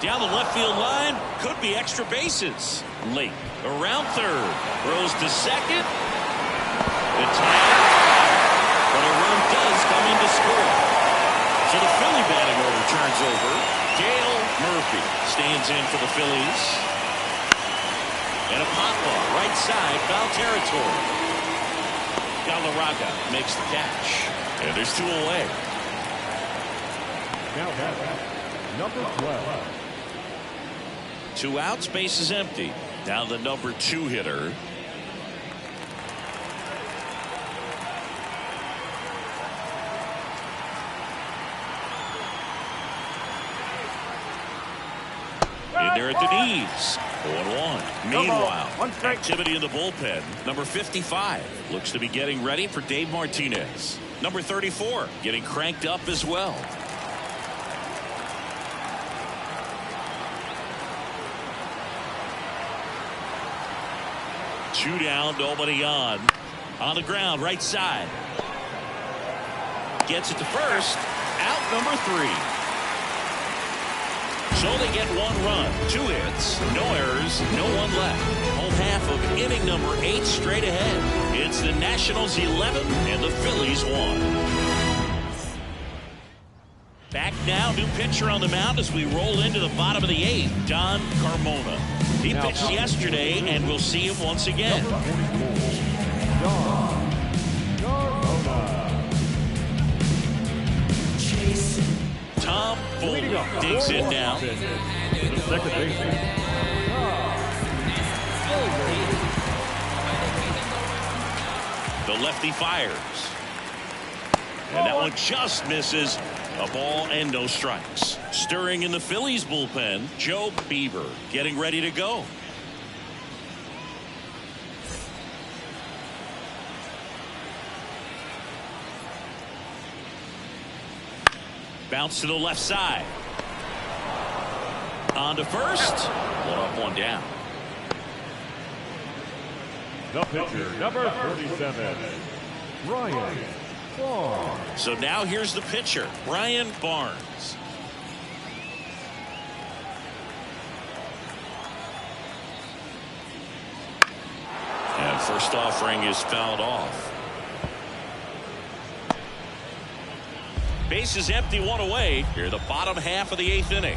Down the left field line. Could be extra bases. Late. Around third. Throws to second. The tag. But a run does come in to score. So the Philly batting order turns over. Dale Murphy stands in for the Phillies. And a pop ball right side, foul territory. Galarraga makes the catch. And there's 2 away. Now number 12. 2 outs, base is empty. Now the number 2 hitter. In there at the knees. 0-1. Meanwhile, activity in the bullpen. Number 55 looks to be getting ready for Dave Martinez. Number 34 getting cranked up as well. Two down, nobody on. On the ground, right side. Gets it to first. Out number 3. So they get 1 run, 2 hits, no errors, no one left. Home half of inning number 8 straight ahead. It's the Nationals 11 and the Phillies 1. Back now, new pitcher on the mound as we roll into the bottom of the 8th, Don Carmona. He pitched yesterday, and we'll see him once again. Tom Foley digs in now. The second baseman. The lefty fires. And that one just misses. A ball and no strikes. Stirring in the Phillies bullpen, Joe Bieber getting ready to go. Bounce to the left side. On to first. 1 up, 1 down. The pitcher, number 37, Ryan Barnes. So now here's the pitcher, Brian Barnes. And first offering is fouled off. Base is empty, 1 away. Here, the bottom half of the 8th inning.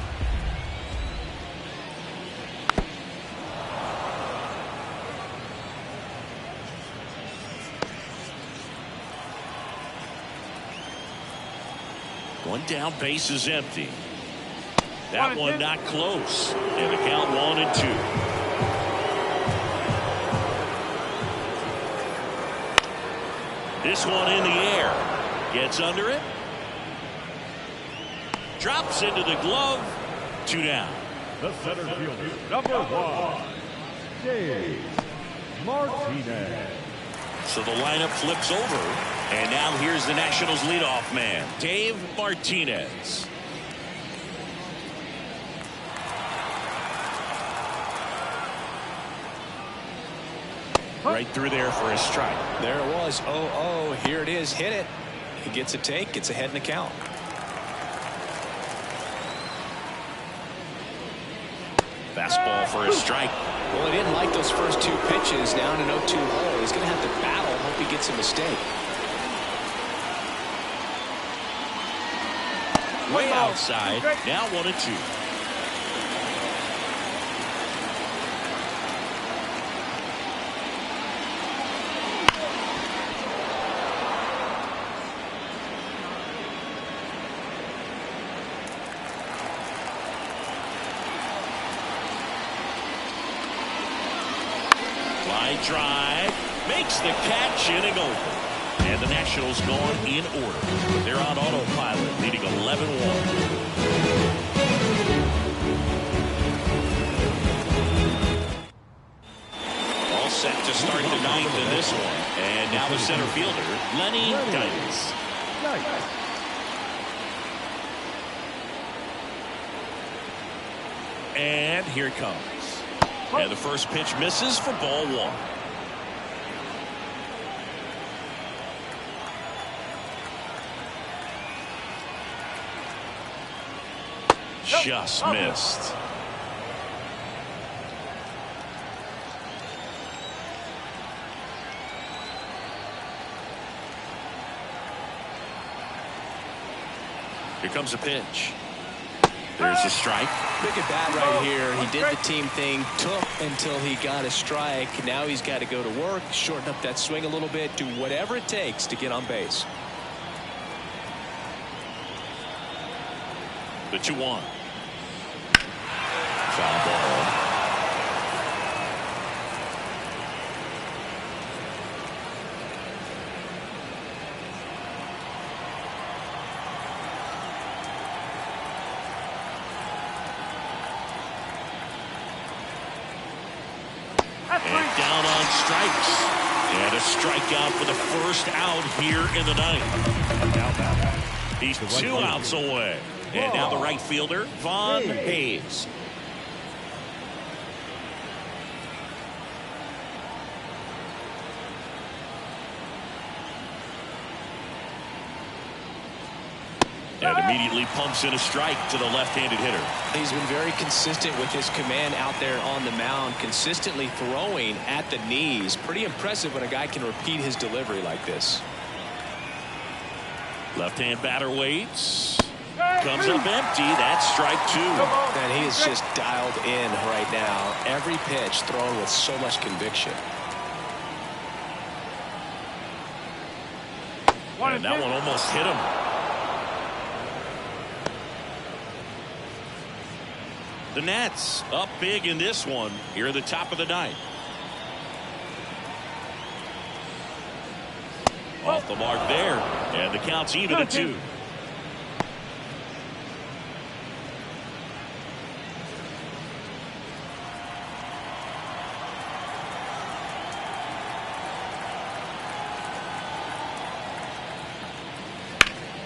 One down, base is empty. That one not close. And the count 1-2. This one in the air. Gets under it. Drops into the glove. 2 down. The center fielder, number 1, Dave Martinez. So the lineup flips over. And now here's the Nationals leadoff man, Dave Martinez. Right through there for a strike. There it was. 0-0. Here it is. Hit it. He gets a take. Gets ahead in the count. Fastball for a strike. Well, he didn't like those first two pitches down an 0-2 hole. He's going to have to battle. Hope he gets a mistake. Way outside. Now 1-2. Drive, makes the catch, inning over. And the Nationals gone in order. They're on autopilot, leading 11-1. All set to start the ninth in this one. And now the center fielder, Lenny Dynes. And here it comes. And the first pitch misses for ball one. Just missed. Here comes a pitch. There's a strike. Look at that right here. He did the team thing, took until he got a strike. Now he's got to go to work, shorten up that swing a little bit, do whatever it takes to get on base. The 2-1. Foul ball. And down on strikes. And a strikeout for the first out here in the ninth. He's 2 outs away. And now the right fielder, Von Hayes. And immediately pumps in a strike to the left-handed hitter. He's been very consistent with his command out there on the mound, consistently throwing at the knees. Pretty impressive when a guy can repeat his delivery like this. Left-hand batter waits. Comes up empty. That's strike 2. And he is just dialed in right now. Every pitch thrown with so much conviction. And that one almost hit him. The Nats up big in this one here at the top of the ninth. Off the mark there, and the count's even at 2.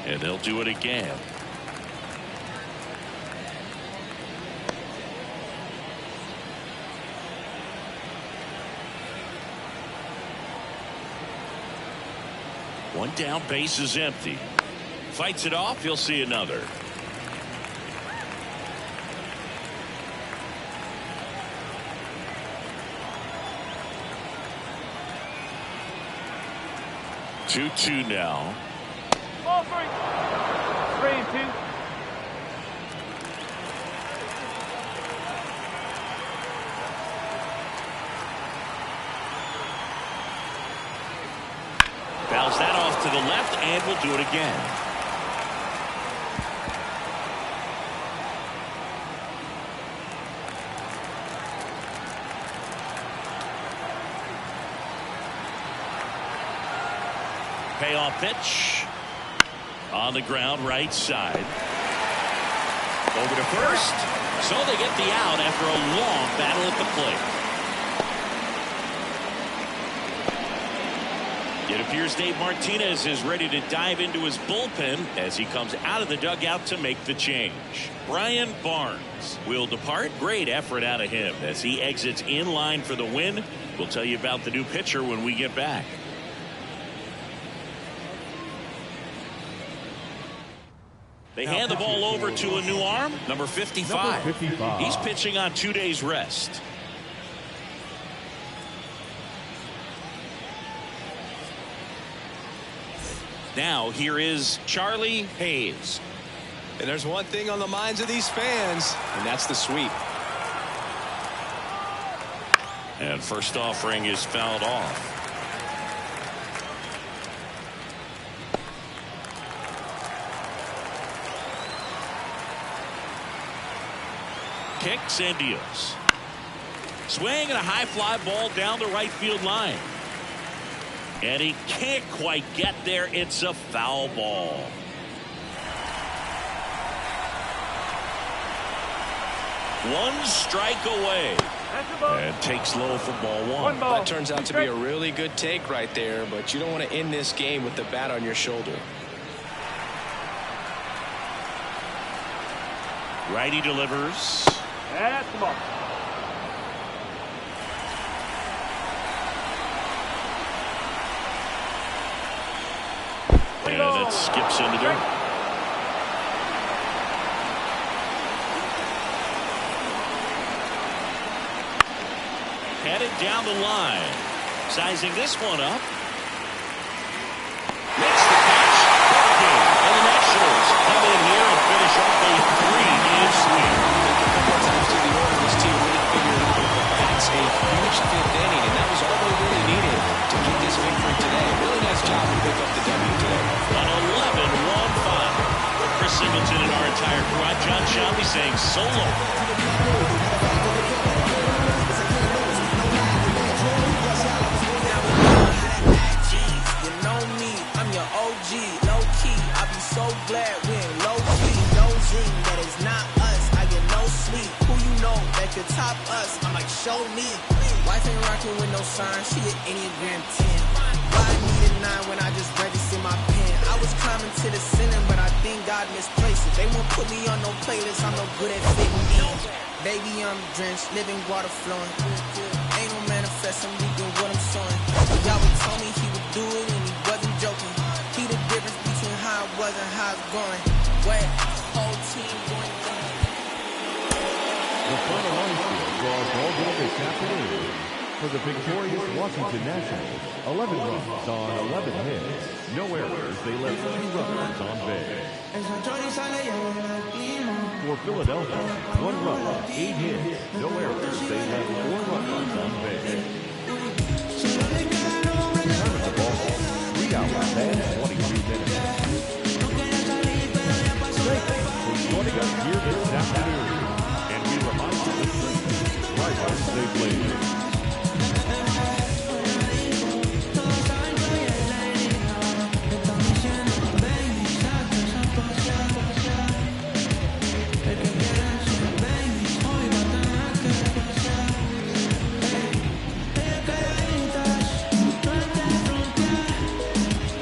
And they'll do it again. One down, base is empty. Fights it off, he'll see another. Two now. Ball 3. 3-2. Fouls that off to the left, and we'll do it again. Payoff pitch. On the ground, right side. Over to first. So they get the out after a long battle at the plate. It appears Dave Martinez is ready to dive into his bullpen as he comes out of the dugout to make the change. Brian Barnes will depart. Great effort out of him as he exits in line for the win. We'll tell you about the new pitcher when we get back. They hand the ball over to a new arm, number 55. He's pitching on 2 days rest. Now here is Charlie Hayes. And there's one thing on the minds of these fans, and that's the sweep. And first offering is fouled off. Kicks and deals. Swing and a high fly ball down the right field line. And he can't quite get there. It's a foul ball. One strike away. And takes low for ball one. That turns out to be a really good take right there, but you don't want to end this game with the bat on your shoulder. Righty delivers. That's the ball. And it skips into dirt. Headed down the line. Sizing this one up. Makes the catch. And the Nationals come in here and finish off a 3-game sweep. A couple times through the order, this team really figured out with the bats a huge fifth inning, and that was all they really needed to get this victory today. Really nice job to pick up the W today. An 11-1 final. For Chris Singleton and our entire crew, I'm John Shelby saying so long. OG, low key, I be so glad we ain't low key. No dream that it's not us, I get no sleep. Who you know that could top us? I'm like, show me. Wife ain't rocking with no sign, she an Enneagram 10. Why I need a 9 when I just registered my pen? I was climbing to the ceiling, but I think God misplaced it. They won't put me on no playlist, I'm no good at fitting in. Baby, I'm drenched, living water flowing. Ain't no manifest, I'm reaping what I'm sowing. Yahweh told me he would do it and he wasn't joking. He the difference between how it was and how it's going. Where whole team going down. The final line score for our ball game this afternoon. For the victorious Washington Nationals, 11 runs on 11 hits. No errors, they left 2 runners on base. For Philadelphia, 1 run, 8 hits. No errors, they left 4 runners